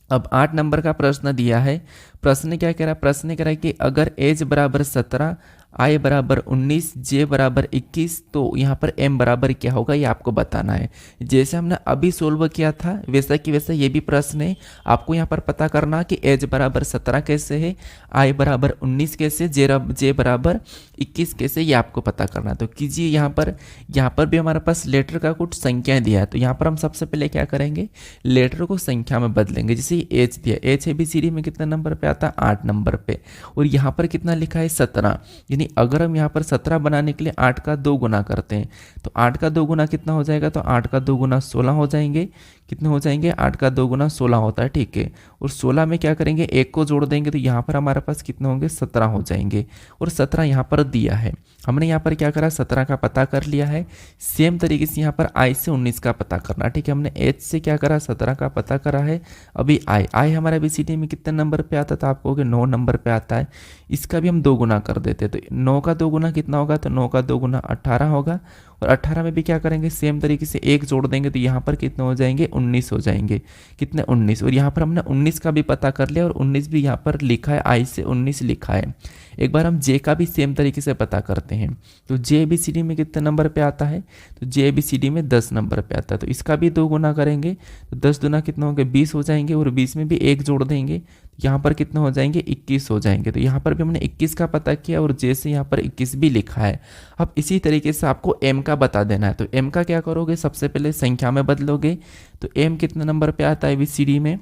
अब 8 नंबर का प्रश्न दिया है। प्रश्न क्या कह रहा है, प्रश्न कह रहा है कि अगर एज बराबर 17, आई बराबर 19, जे बराबर 21, तो यहाँ पर एम बराबर क्या होगा ये आपको बताना है। जैसे हमने अभी सोल्व किया था वैसा कि वैसा ये भी प्रश्न है। आपको यहाँ पर पता करना कि एज बराबर 17 कैसे है, आई बराबर 19 कैसे, जे बराबर 21 कैसे, ये आपको पता करना। तो कीजिए यहाँ पर भी हमारे पास लेटर का कुछ संख्या दिया है। तो यहाँ पर हम सबसे पहले क्या करेंगे, लेटर को संख्या में बदलेंगे। जैसे एच दिया, एच ABCD में कितने नंबर पे आता है, 8 नंबर पे, और यहाँ पर कितना लिखा है 17। यानी अगर हम यहाँ पर 17 बनाने के लिए 8 का 2 गुना करते हैं तो 8 का 2 गुना कितना हो जाएगा, तो 8 का 2 गुना 16 हो जाएंगे। कितने हो जाएंगे, 8 का 2 गुना 16 होता है, ठीक है। और 16 में क्या करेंगे, एक को जोड़ देंगे तो यहाँ पर हमारे पास कितने होंगे, 17 हो जाएंगे। और 17 यहाँ पर दिया है, हमने यहाँ पर क्या करा, 17 का पता कर लिया है। सेम तरीके से यहाँ पर आई से 19 का पता करना, ठीक है। हमने एच से क्या करा, 17 का पता करा है। अभी आई हमारा ABCD में कितने नंबर पे आता था, आप कहोगे 9 नंबर पे आता है। इसका भी हम 2 गुना कर देते, तो 9 का 2 गुना कितना होगा, तो 9 का 2 गुना 18 होगा। और 18 में भी क्या करेंगे, सेम तरीके से एक जोड़ देंगे तो यहाँ पर कितने हो जाएंगे, 19 हो जाएंगे। कितने, 19। और यहाँ पर हमने 19 का भी पता कर लिया और 19 भी यहाँ पर लिखा है, आई से 19 लिखा है। एक बार हम जे का भी सेम तरीके से पता करते हैं। तो जे ABCD में कितने नंबर पे आता है, तो जे ABCD में 10 नंबर पे आता है। तो इसका भी 2 गुना करेंगे तो 10 दूना कितना होंगे, 20 हो जाएंगे। और 20 में भी एक जोड़ देंगे, यहाँ पर कितने हो जाएंगे, 21 हो जाएंगे। तो यहाँ पर भी हमने 21 का पता किया और जे से यहाँ पर 21 भी लिखा है। अब इसी तरीके से आपको एम का बता देना है। तो एम का क्या करोगे, सबसे पहले संख्या में बदलोगे। तो एम कितने नंबर पे आता है ABCD में,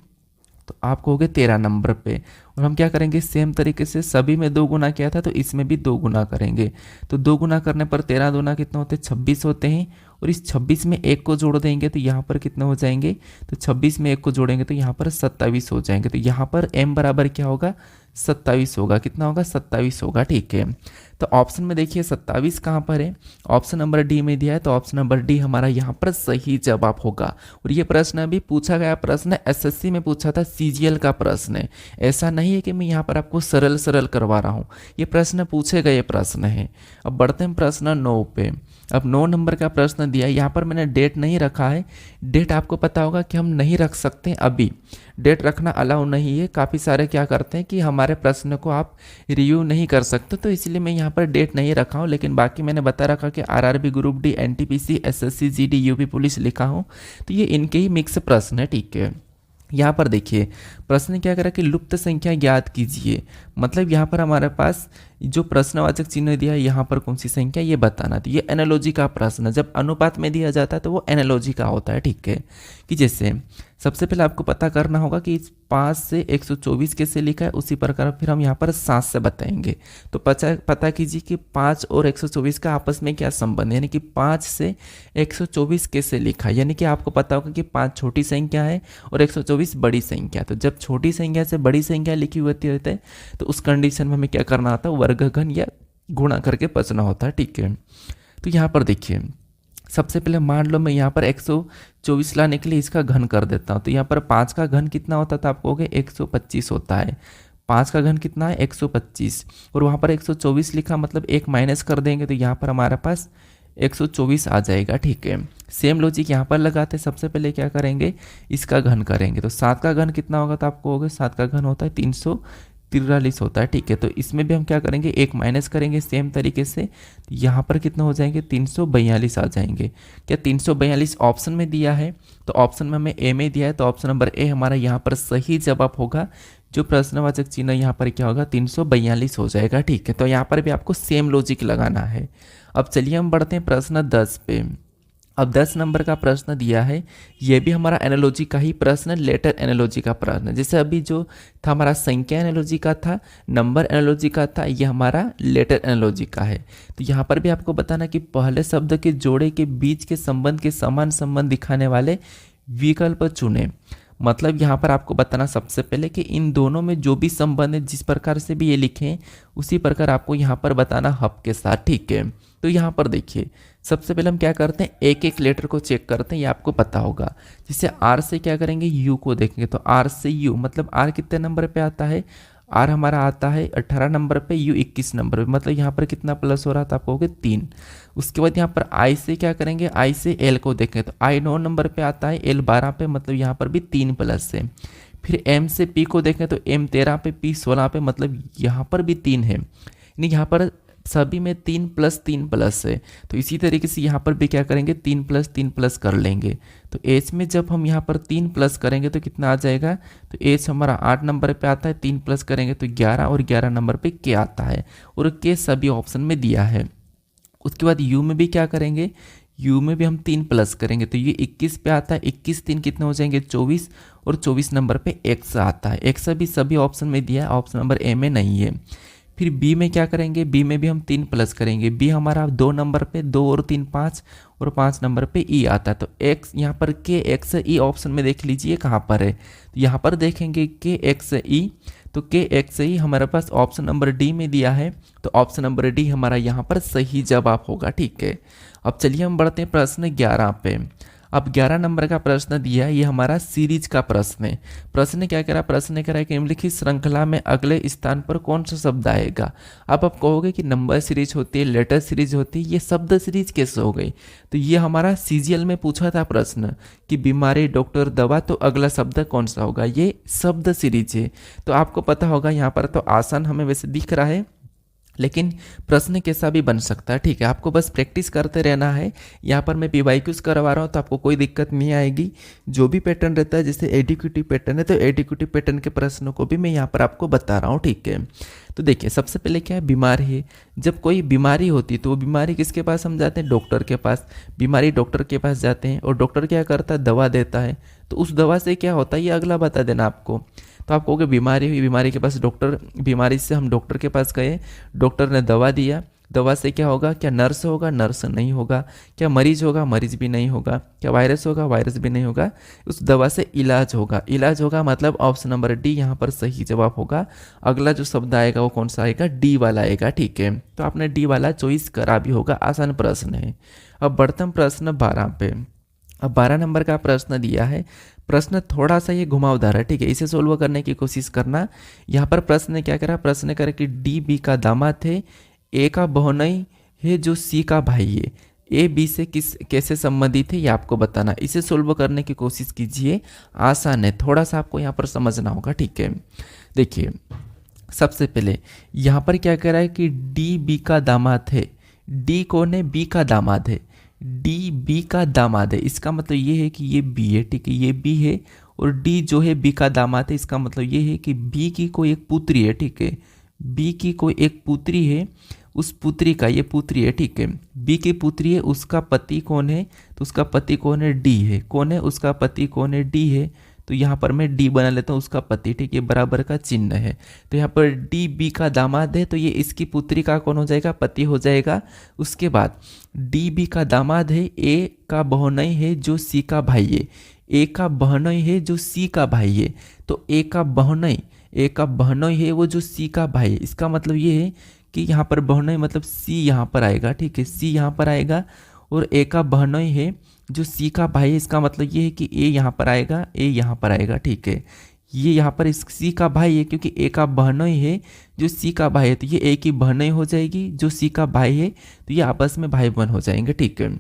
तो आप कहोगे 13 नंबर पे। और हम क्या करेंगे, सेम तरीके से सभी में 2 गुना किया था तो इसमें भी 2 गुना करेंगे। तो 2 गुना करने पर 13 दूना कितना होते हैं, 26 होते हैं। और इस 26 में एक को जोड़ देंगे तो यहाँ पर कितने हो जाएंगे, तो 26 में एक को जोड़ेंगे तो यहाँ पर 27 हो जाएंगे। तो यहाँ पर m बराबर क्या होगा, 27 होगा। कितना होगा, 27 होगा, ठीक है। तो ऑप्शन में देखिए 27 कहाँ पर है, ऑप्शन नंबर डी में दिया है। तो ऑप्शन नंबर डी हमारा यहाँ पर सही जवाब होगा। और ये प्रश्न अभी पूछा गया प्रश्न SSC में पूछा था, CGL का प्रश्न है। ऐसा नहीं है कि मैं यहाँ पर आपको सरल करवा रहा हूँ, ये प्रश्न पूछे गए प्रश्न है। अब बढ़ते हैं प्रश्न 9 पे। अब 9 नंबर का प्रश्न दिया है, यहाँ पर मैंने डेट नहीं रखा है। डेट आपको पता होगा कि हम नहीं रख सकते, अभी डेट रखना अलाउ नहीं है। काफ़ी सारे क्या करते हैं कि हमारे प्रश्न को आप रिव्यू नहीं कर सकते, तो इसलिए मैं यहाँ पर डेट नहीं रखा हूँ। लेकिन बाकी मैंने बता रखा कि RRB group D, NTPC, SSC, GD, UP police लिखा हूँ, तो ये इनके ही मिक्स प्रश्न है, ठीक है। यहाँ पर देखिए प्रश्न क्या करा कि लुप्त संख्या ज्ञात कीजिए। मतलब यहाँ पर हमारे पास जो प्रश्नवाचक चिन्ह दिया है, यहाँ पर कौन सी संख्या ये बताना। तो ये एनालॉजी का प्रश्न, जब अनुपात में दिया जाता है तो वो एनालॉजी का होता है, ठीक है। कि जैसे सबसे पहले आपको पता करना होगा कि 5 से 124 कैसे लिखा है, उसी प्रकार फिर हम यहाँ पर 7 से बताएंगे। तो पता कीजिए कि 5 और 124 का आपस में क्या संबंध है, यानी कि 5 से 124 कैसे लिखा है। यानी कि आपको पता होगा कि 5 छोटी संख्या है और 124 बड़ी संख्या। तो जब छोटी संख्या से बड़ी संख्या लिखी होती है तो उस कंडीशन में हमें क्या करना होता है, वर्गघन या गुणा करके बचना होता है, ठीक है। तो यहाँ पर देखिए सबसे पहले मान लो मैं यहाँ पर 124 लाने के लिए इसका घन कर देता हूँ। तो यहाँ पर 5 का घन कितना होता था, आप कहोगे 125 होता है। 5 का घन कितना है, 125। और वहाँ पर 124 लिखा, मतलब एक माइनस कर देंगे तो यहाँ पर हमारे पास 124 आ जाएगा, ठीक है। सेम लॉजिक यहाँ पर लगाते, सबसे पहले क्या करेंगे, इसका घन करेंगे। तो 7 का घन कितना होगा, तो आपको होगा 7 का घन होता है 343 होता है, ठीक है। तो इसमें भी हम क्या करेंगे, एक माइनस करेंगे सेम तरीके से। यहाँ पर कितना हो जाएंगे, 342 आ जाएंगे। क्या 342 ऑप्शन में दिया है, तो ऑप्शन में हमें ए में दिया है, तो ऑप्शन नंबर ए हमारा यहाँ पर सही जवाब होगा। जो प्रश्नवाचक चिन्ह यहाँ पर क्या होगा, 342 हो जाएगा, ठीक है। तो यहाँ पर भी आपको सेम लॉजिक लगाना है। अब चलिए हम बढ़ते हैं प्रश्न 10 पे। अब 10 नंबर का प्रश्न दिया है, ये भी हमारा एनालॉजी का ही प्रश्न, लेटर एनालॉजी का प्रश्न। जैसे अभी जो था हमारा संख्या एनालॉजी का था, नंबर एनालॉजी का था, ये हमारा लेटर एनालॉजी का है। तो यहाँ पर भी आपको बताना कि पहले शब्द के जोड़े के बीच के संबंध के समान संबंध दिखाने वाले विकल्प चुने। मतलब यहाँ पर आपको बताना सबसे पहले कि इन दोनों में जो भी संबंध है, जिस प्रकार से भी ये लिखें उसी प्रकार आपको यहाँ पर बताना हब के साथ, ठीक है। तो यहाँ पर देखिए सबसे पहले हम क्या करते हैं, एक एक लेटर को चेक करते हैं, ये आपको पता होगा। जैसे आर से क्या करेंगे, यू को देखेंगे। तो आर से यू, मतलब आर कितने नंबर पे आता है, आर हमारा आता है 18 नंबर पे, यू 21 नंबर पे। मतलब यहाँ पर कितना प्लस हो रहा था, आपको हो गया 3। उसके बाद यहाँ पर आई से क्या करेंगे, आई से एल को देखेंगे। तो आई 9 नंबर पे आता है, एल 12 पे, मतलब यहाँ पर भी 3 प्लस है। फिर एम से पी को देखें तो एम 13 पे, पी 16 पे, मतलब यहाँ पर भी 3 है, यानी यहाँ पर सभी में 3+3+ है। तो इसी तरीके से यहाँ पर भी क्या करेंगे, 3+3+ कर लेंगे। तो एच में जब हम यहाँ पर 3+ करेंगे तो कितना आ जाएगा, तो एच हमारा 8 नंबर पे आता है, 3+ करेंगे तो 11, और 11 नंबर पे के आता है, और के सभी ऑप्शन में दिया है। उसके बाद यू में भी क्या करेंगे, यू में भी हम 3+ करेंगे तो ये 21 पे आता है, 21 3 कितने हो जाएंगे 24, और 24 नंबर पे एक्स आता है। एक्स भी सभी ऑप्शन में दिया है, ऑप्शन नंबर ए में नहीं है। फिर बी में क्या करेंगे, बी में भी हम 3+ करेंगे। बी हमारा 2 नंबर पे, 2 और 3 5, और 5 नंबर पे ई आता है। तो एक्स यहाँ पर के एक्स ई ऑप्शन में देख लीजिए कहाँ पर है, तो यहाँ पर देखेंगे के एक्स ई, तो के एक्स ई हमारे पास ऑप्शन नंबर डी में दिया है, तो ऑप्शन नंबर डी हमारा यहाँ पर सही जवाब होगा। ठीक है, अब चलिए हम बढ़ते हैं प्रश्न 11 पे। अब 11 नंबर का प्रश्न दिया है, ये हमारा सीरीज का प्रश्न है। प्रश्न क्या कह रहा है, प्रश्न कह रहा है कि निम्नलिखित श्रृंखला में अगले स्थान पर कौन सा शब्द आएगा। अब आप कहोगे कि नंबर सीरीज होती है, लेटर सीरीज होती है, ये शब्द सीरीज कैसे हो गई। तो ये हमारा सीजीएल में पूछा था प्रश्न कि बीमारी, डॉक्टर, दवा, तो अगला शब्द कौन सा होगा, ये शब्द सीरीज है। तो आपको पता होगा, यहाँ पर तो आसान हमें वैसे दिख रहा है, लेकिन प्रश्न कैसा भी बन सकता है। ठीक है, आपको बस प्रैक्टिस करते रहना है। यहाँ पर मैं पीवाईक्यूज करवा रहा हूँ तो आपको कोई दिक्कत नहीं आएगी। जो भी पैटर्न रहता है, जैसे एडिक्यूटिव पैटर्न है तो एडिक्यूटिव पैटर्न के प्रश्नों को भी मैं यहाँ पर आपको बता रहा हूँ। ठीक है, तो देखिए सबसे पहले क्या है, बीमारी है। जब कोई बीमारी होती है तो वो बीमारी किसके पास हम जाते हैं, डॉक्टर के पास। बीमारी डॉक्टर के पास जाते हैं और डॉक्टर क्या करता है, दवा देता है। तो उस दवा से क्या होता है ये अगला बता देना आपको। तो आप कहोगे बीमारी हुई, बीमारी के पास डॉक्टर, बीमारी से हम डॉक्टर के पास गए, डॉक्टर ने दवा दिया, दवा से क्या होगा, क्या नर्स होगा, नर्स नहीं होगा। क्या मरीज होगा, मरीज भी नहीं होगा। क्या वायरस होगा, वायरस भी नहीं होगा। उस दवा से इलाज होगा, इलाज होगा, मतलब ऑप्शन नंबर डी यहाँ पर सही जवाब होगा। अगला जो शब्द आएगा वो कौन सा आएगा, डी वाला आएगा। ठीक है, तो आपने डी वाला चॉइस करा भी होगा, आसान प्रश्न है। अब बढ़ते हम प्रश्न 12 पे। अब 12 नंबर का प्रश्न दिया है। प्रश्न थोड़ा सा ये घुमावदार है। ठीक है, इसे सोल्व करने की कोशिश करना। यहाँ पर प्रश्न ने क्या करा, प्रश्न ने करा कि डी बी का दामाद है, ए का बहनोई है जो सी का भाई है, ए बी से कैसे संबंधित है ये आपको बताना। इसे सोल्व करने की कोशिश कीजिए, आसान है, थोड़ा सा आपको यहाँ पर समझना होगा। ठीक है, देखिए सबसे पहले यहाँ पर क्या कह रहा है कि डी बी का दामाद है। डी कौन है, बी का दामाद है। डी बी का दामाद है, इसका मतलब ये है कि ये बी है। ठीक है, ये बी है और डी जो है बी का दामाद है, इसका मतलब ये है कि बी की कोई एक पुत्री है। ठीक है, बी की कोई एक पुत्री है, उस पुत्री का, ये पुत्री है। ठीक है, बी की पुत्री है, उसका पति कौन है, तो उसका पति कौन है, डी है। कौन है, उसका पति कौन है, डी है। तो यहाँ पर मैं डी बना लेता हूँ, उसका पति। ठीक है, बराबर का चिन्ह है। तो यहाँ पर डी बी का दामाद है, तो ये इसकी पुत्री का कौन हो जाएगा, पति हो जाएगा। उसके बाद डी बी का दामाद है, ए का बहनोई है जो सी का भाई है। ए का बहनोई है जो सी का भाई है, तो ए का बहनोई है वो जो सी का भाई है। इसका मतलब ये है कि यहाँ पर बहनोई मतलब सी यहाँ पर आएगा। ठीक है, सी यहाँ पर आएगा, और ए का बहनोई है जो सी का भाई है, इसका मतलब ये है कि ए यहाँ पर आएगा, ए यहाँ पर आएगा। ठीक है, ये यहाँ पर इस सी का भाई है, क्योंकि ए का बहनोई है जो सी का भाई है, तो ये ए की बहनोई हो जाएगी जो सी का भाई है, तो ये आपस में भाई बहन हो जाएंगे। ठीक है,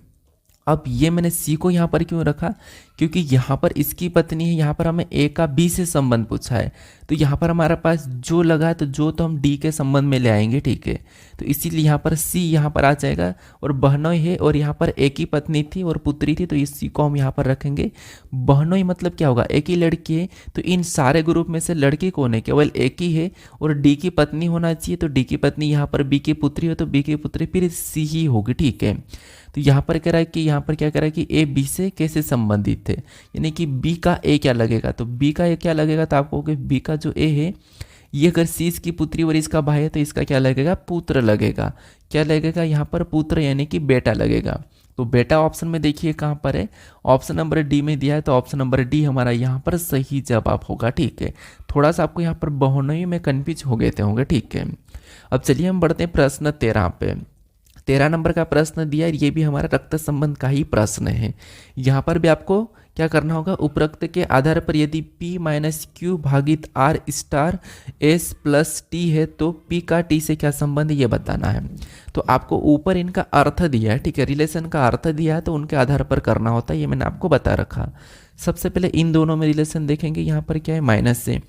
अब ये मैंने सी को यहाँ पर क्यों रखा, क्योंकि यहाँ पर इसकी पत्नी है, यहाँ पर हमें ए का बी से संबंध पूछा है, तो यहाँ पर हमारे पास जो लगा है तो जो तो हम डी के संबंध में ले आएंगे। ठीक है, तो इसीलिए यहाँ पर सी यहाँ पर आ जाएगा, और बहनोई है और यहाँ पर एक ही पत्नी थी और पुत्री थी, तो इस सी को हम यहाँ पर रखेंगे। बहनोई मतलब क्या होगा, एक ही लड़की है, तो इन सारे ग्रुप में से लड़की कौन है, केवल एक ही है, और डी की पत्नी होना चाहिए, तो डी की पत्नी यहाँ पर बी की पुत्री हो, तो बी की पुत्री फिर सी ही होगी। ठीक है, तो यहाँ पर कह रहा है कि यहाँ पर क्या कह रहा है कि ए बी से कैसे संबंधित थे, यानी कि बी का ए क्या लगेगा, तो बी का ए क्या लगेगा, तो आपको बी का जो ए है ये अगर सी इसकी पुत्री और इसका भाई है तो इसका क्या लगेगा, पुत्र लगेगा। क्या लगेगा यहाँ पर, पुत्र यानी कि बेटा लगेगा। तो बेटा ऑप्शन में देखिए कहाँ पर है, ऑप्शन नंबर डी में दिया है, तो ऑप्शन नंबर डी हमारा यहाँ पर सही जवाब होगा। ठीक है, थोड़ा सा आपको यहाँ पर बहनोई में कन्फ्यूज हो गए थे होंगे। ठीक है, अब चलिए हम बढ़ते हैं प्रश्न 13 पे। 13 नंबर का प्रश्न दिया है, ये भी हमारा रक्त संबंध का ही प्रश्न है। यहाँ पर भी आपको क्या करना होगा, उपरोक्त के आधार पर यदि P माइनस क्यू भागित R star S plus T है तो P का T से क्या संबंध है ये बताना है। तो आपको ऊपर इनका अर्थ दिया है, ठीक है, रिलेशन का अर्थ दिया है, तो उनके आधार पर करना होता है, ये मैंने आपको बता रखा। सबसे पहले इन दोनों में रिलेशन देखेंगे, यहाँ पर क्या है माइनस से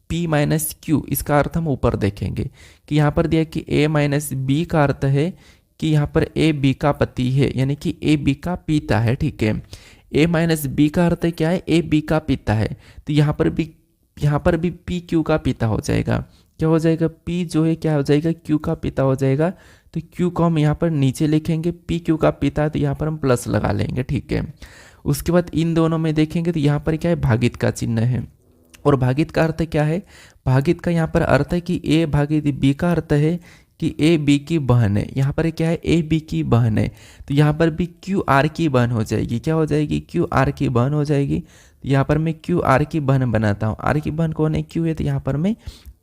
P माइनस क्यू, इसका अर्थ हम ऊपर देखेंगे कि यहाँ पर दिया कि A माइनस बी का अर्थ है कि यहाँ पर ए बी का पति है, यानी कि ए बी का पिता है, ठीक है। ए माइनस बी का अर्थ क्या है, ए बी का पिता है, तो यहाँ पर भी पी क्यू का पिता हो जाएगा। क्या हो जाएगा, पी जो है क्या हो जाएगा, क्यू का पिता हो जाएगा। तो क्यू को हम यहाँ पर नीचे लिखेंगे, पी क्यू का पिता है तो यहाँ पर हम प्लस लगा लेंगे, ठीक है। उसके बाद इन दोनों में देखेंगे तो यहाँ पर क्या है, भागित का चिन्ह है। और भागित का अर्थ क्या है, भागित का यहाँ पर अर्थ है कि ए भागित बी का अर्थ है कि ए बी की बहन है। यहाँ पर क्या है, ए बी की बहन है, तो यहाँ पर भी क्यू आर की बहन हो जाएगी। क्या हो जाएगी, क्यू आर की बहन हो जाएगी। तो यहाँ पर मैं क्यू आर की बहन बनाता हूँ। आर की बहन कौन है, क्यू है, तो यहाँ पर मैं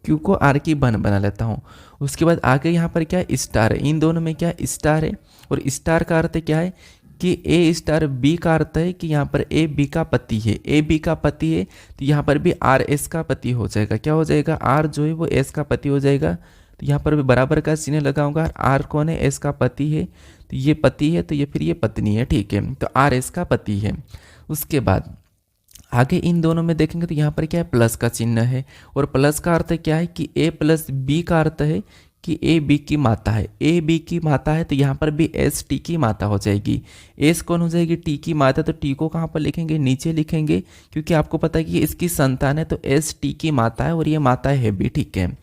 क्यू को आर की बहन बना लेता हूँ। उसके बाद आगे यहाँ पर क्या है, स्टार है। इन दोनों में क्या है, स्टार है। और स्टार का अर्थ क्या है कि ए स्टार बी का अर्थ है कि यहाँ पर ए बी का पति है। ए बी का पति है तो यहाँ पर भी आर एस का पति हो जाएगा। क्या हो जाएगा, आर जो है वो एस का पति हो जाएगा। तो यहाँ पर भी बराबर का चिन्ह लगाऊंगा। आर कौन है, एस का पति है, तो ये पति है, तो ये फिर ये पत्नी है, ठीक है। तो आर एस का पति है। उसके बाद आगे इन दोनों में देखेंगे तो यहाँ पर क्या है, प्लस का चिन्ह है। और प्लस का अर्थ क्या है कि ए प्लस बी का अर्थ है कि ए बी की माता है। ए बी की माता है तो यहाँ पर भी एस टी की माता हो जाएगी। एस कौन हो जाएगी, टी की माता, तो टी को कहाँ पर लिखेंगे, नीचे लिखेंगे, क्योंकि आपको पता है कि इसकी संतान है, तो एस टी की माता है और ये माता है भी, ठीक है।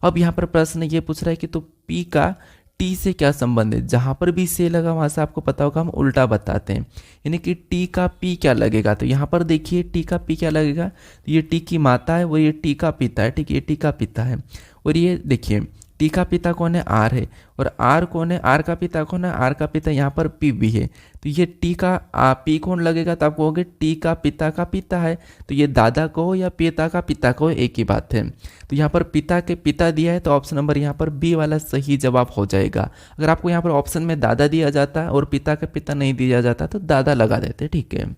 अब यहाँ पर प्रश्न ये पूछ रहा है कि तो पी का टी से क्या संबंध है। जहाँ पर भी से लगा वहाँ से आपको पता होगा हम उल्टा बताते हैं, यानी कि टी का पी क्या लगेगा। तो यहाँ पर देखिए टी का पी क्या लगेगा, तो ये टी की माता है, वो ये टी का पिता है, ठीक है, ये टी का पिता है। और ये देखिए टी का पिता कौन है, आर है। और आर कौन है, आर का पिता कौन है, आर का पिता यहाँ पर पी भी है। तो ये टी का पी कौन लगेगा, तो आप कहोगे टी का पिता है, तो ये दादा को हो या पिता का पिता को, एक ही बात है। तो यहाँ पर पिता के पिता दिया है, तो ऑप्शन नंबर यहाँ पर बी वाला सही जवाब हो जाएगा। अगर आपको यहाँ पर ऑप्शन में दादा दिया जाता है और पिता का पिता नहीं दिया जाता तो दादा लगा देते, ठीक है।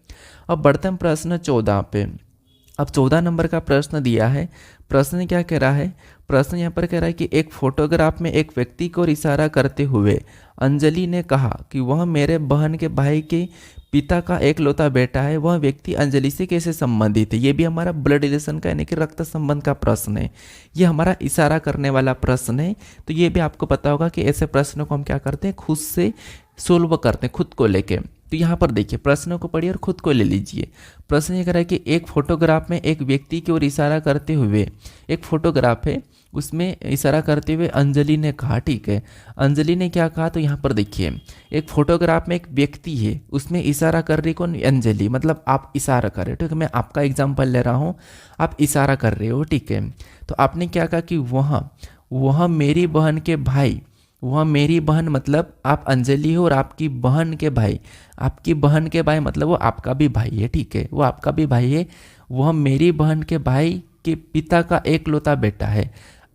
अब बढ़ते हैं प्रश्न 14 पे। अब 14 नंबर का प्रश्न दिया है। प्रश्न क्या कह रहा है, प्रश्न यहाँ पर कह रहा है कि एक फोटोग्राफ में एक व्यक्ति को इशारा करते हुए अंजलि ने कहा कि वह मेरे बहन के भाई के पिता का एकलौता बेटा है। वह व्यक्ति अंजलि से कैसे संबंधित है। ये भी हमारा ब्लड रिलेशन का यानी कि रक्त संबंध का प्रश्न है। ये हमारा इशारा करने वाला प्रश्न है। तो ये भी आपको पता होगा कि ऐसे प्रश्नों को हम क्या करते हैं, खुद से सोल्व करते हैं, खुद को लेके। तो यहाँ पर देखिए प्रश्नों को पढ़िए और खुद को ले लीजिए। प्रश्न ये कह रहा है कि एक फोटोग्राफ में एक व्यक्ति की ओर इशारा करते हुए, एक फोटोग्राफ है उसमें इशारा करते हुए अंजलि ने कहा, ठीक है। अंजलि ने क्या कहा, तो यहाँ पर देखिए एक फोटोग्राफ में एक व्यक्ति है उसमें इशारा कर रही कौन, अंजलि, मतलब आप इशारा कर रहे हो, ठीक है। मैं आपका एग्जाम्पल ले रहा हूँ, आप इशारा कर रहे हो, ठीक है। तो आपने क्या कहा कि वह मेरी बहन के भाई, वह मेरी बहन मतलब आप अंजलि हो और आपकी बहन के भाई, आपकी बहन के भाई मतलब वो आपका भी भाई है, ठीक है, वो आपका भी भाई है। वह मेरी बहन के भाई के पिता का एकलौता बेटा है।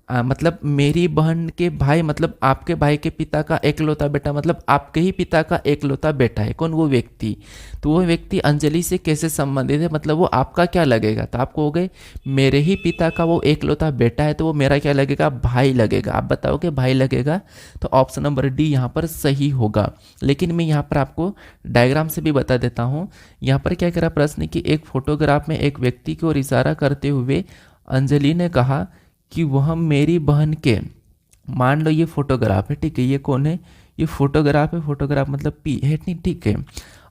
मतलब मेरी बहन के भाई मतलब आपके भाई के पिता का एकलौता बेटा मतलब आपके ही पिता का एकलौता बेटा है। कौन, वो व्यक्ति। तो वो व्यक्ति अंजलि से कैसे संबंधित है, मतलब वो आपका क्या लगेगा। तो आपको हो गए मेरे ही पिता का वो एकलौता बेटा है, तो वो मेरा क्या लगेगा, भाई लगेगा। आप बताओगे भाई लगेगा, तो ऑप्शन नंबर डी यहाँ पर सही होगा। लेकिन मैं यहाँ पर आपको डायग्राम से भी बता देता हूँ। यहाँ पर क्या कह रहा प्रश्न कि एक फोटोग्राफ में एक व्यक्ति की ओर इशारा करते हुए अंजलि ने कहा कि वह मेरी बहन के, मान लो ये फोटोग्राफ है, ठीक है, ये कौन है, ये फोटोग्राफ है, फोटोग्राफ मतलब पी है, ठीक है।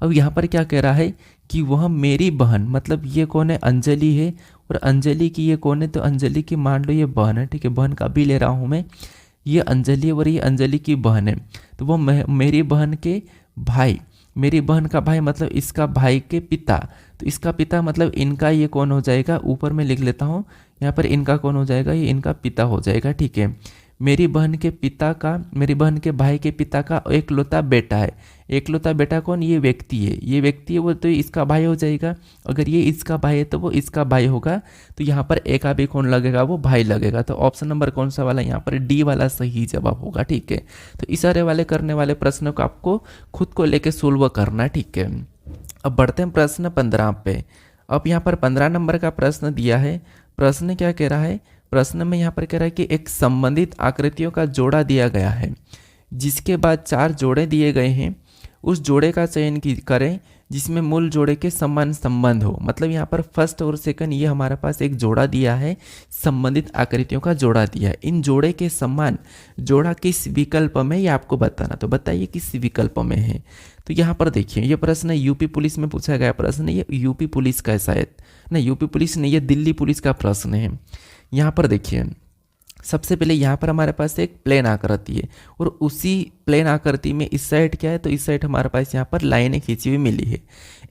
अब यहाँ पर क्या कह रहा है कि वह मेरी बहन मतलब ये कौन है, अंजलि है। और अंजलि की ये कौन है, तो अंजलि की मान लो ये बहन है, ठीक है, बहन का भी ले रहा हूँ मैं, ये अंजलि और ये अंजलि की बहन है। तो वो मेरी बहन के भाई, मेरी बहन का भाई मतलब इसका भाई के पिता, तो इसका पिता मतलब इनका ये कौन हो जाएगा, ऊपर में लिख लेता हूँ, यहाँ पर इनका कौन हो जाएगा, ये इनका पिता हो जाएगा, ठीक है। मेरी बहन के पिता का, मेरी बहन के भाई के पिता का एकलौता बेटा है। एकलौता बेटा कौन, ये व्यक्ति है, ये व्यक्ति है वो तो इसका भाई हो जाएगा। अगर ये इसका भाई है तो वो इसका भाई होगा। तो यहाँ पर एक का भी कौन लगेगा, वो भाई लगेगा। तो ऑप्शन नंबर कौन सा वाला, यहाँ पर डी वाला सही जवाब होगा, ठीक है। तो इशारे वाले करने वाले प्रश्नों को आपको खुद को लेके सोल्व करना है, ठीक है। अब बढ़ते हैं प्रश्न 15 पे। अब यहाँ पर 15 नंबर का प्रश्न दिया है। प्रश्न क्या कह रहा है, प्रश्न में यहाँ पर कह रहा है कि एक संबंधित आकृतियों का जोड़ा दिया गया है, जिसके बाद 4 जोड़े दिए गए हैं। उस जोड़े का चयन करें जिसमें मूल जोड़े के समान संबंध हो। मतलब यहाँ पर फर्स्ट और सेकंड ये हमारे पास एक जोड़ा दिया है, संबंधित आकृतियों का जोड़ा दिया है। इन जोड़े के समान जोड़ा किस विकल्प में, ये आपको बताना। तो बताइए किस विकल्प में है। तो यहाँ पर देखिए ये प्रश्न यूपी पुलिस में पूछा गया प्रश्न, ये यूपी पुलिस का है शायद, नहीं यूपी पुलिस नहीं, ये दिल्ली पुलिस का प्रश्न है। यहाँ पर देखिए सबसे पहले यहाँ पर हमारे पास एक प्लेन आकृति है और उसी प्लेन आकृति में इस साइड क्या है, तो इस साइड हमारे पास यहाँ पर लाइनें खींची हुई मिली है।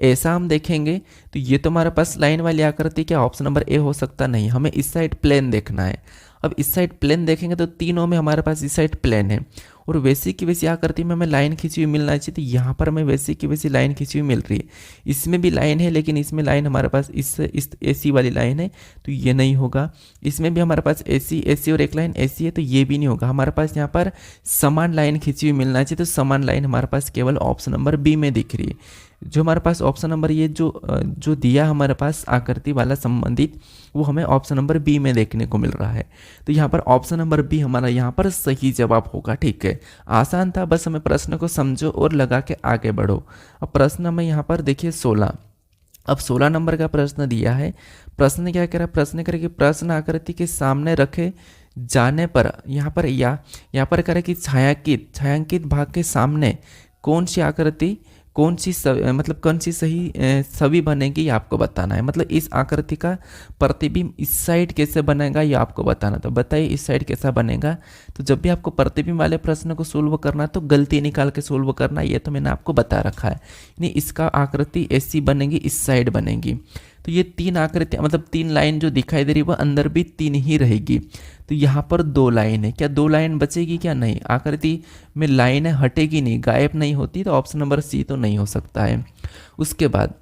ऐसा हम देखेंगे तो ये तो हमारे पास लाइन वाली आकृति, क्या ऑप्शन नंबर ए हो सकता, नहीं, हमें इस साइड प्लेन देखना है। अब इस साइड प्लेन देखेंगे तो तीनों में हमारे पास इस साइड प्लेन है और वैसी की वैसी आकृति में हमें लाइन खींची हुई मिलना चाहिए। तो यहाँ पर हमें वैसी की वैसी लाइन खींची हुई मिल रही है। इसमें भी लाइन है लेकिन इसमें लाइन हमारे पास इस एसी वाली लाइन है, तो ये नहीं होगा। इसमें भी हमारे पास एसी और एक लाइन एसी है, तो ये भी नहीं होगा। हमारे पास यहाँ पर समान लाइन खींची हुई मिलना चाहिए, तो समान लाइन हमारे पास केवल ऑप्शन नंबर बी में दिख रही है। जो हमारे पास ऑप्शन नंबर ये जो दिया हमारे पास आकृति वाला संबंधित, वो हमें ऑप्शन नंबर बी में देखने को मिल रहा है। तो यहाँ पर ऑप्शन नंबर बी हमारा यहाँ पर सही जवाब होगा। ठीक है, आसान था, बस हमें प्रश्न को समझो और लगा के आगे बढ़ो। अब प्रश्न में यहाँ पर देखिए 16, अब 16 नंबर का प्रश्न दिया है। प्रश्न क्या कह रहा है, प्रश्न कह रहा है कि प्रश्न आकृति के सामने रखे जाने पर यहाँ पर यहाँ पर कह रहा है कि छायांकित भाग के सामने कौन सी आकृति, कौन सी सही छवि बनेगी, ये आपको बताना है। मतलब इस आकृति का प्रतिबिंब इस साइड कैसे बनेगा, ये आपको बताना। तो बताइए इस साइड कैसा बनेगा। तो जब भी आपको प्रतिबिंब वाले प्रश्न को सोल्व करना तो गलती निकाल के सोल्व करना, ये तो मैंने आपको बता रखा है। यानी इसका आकृति ऐसी बनेगी, इस साइड बनेगी। तो ये तीन आकृतियाँ, मतलब तीन लाइन जो दिखाई दे रही है वो अंदर भी तीन ही रहेगी। तो यहाँ पर दो लाइन है, क्या दो लाइन बचेगी, क्या नहीं, आकृति में लाइन हटेगी नहीं, गायब नहीं होती, तो ऑप्शन नंबर सी तो नहीं हो सकता है। उसके बाद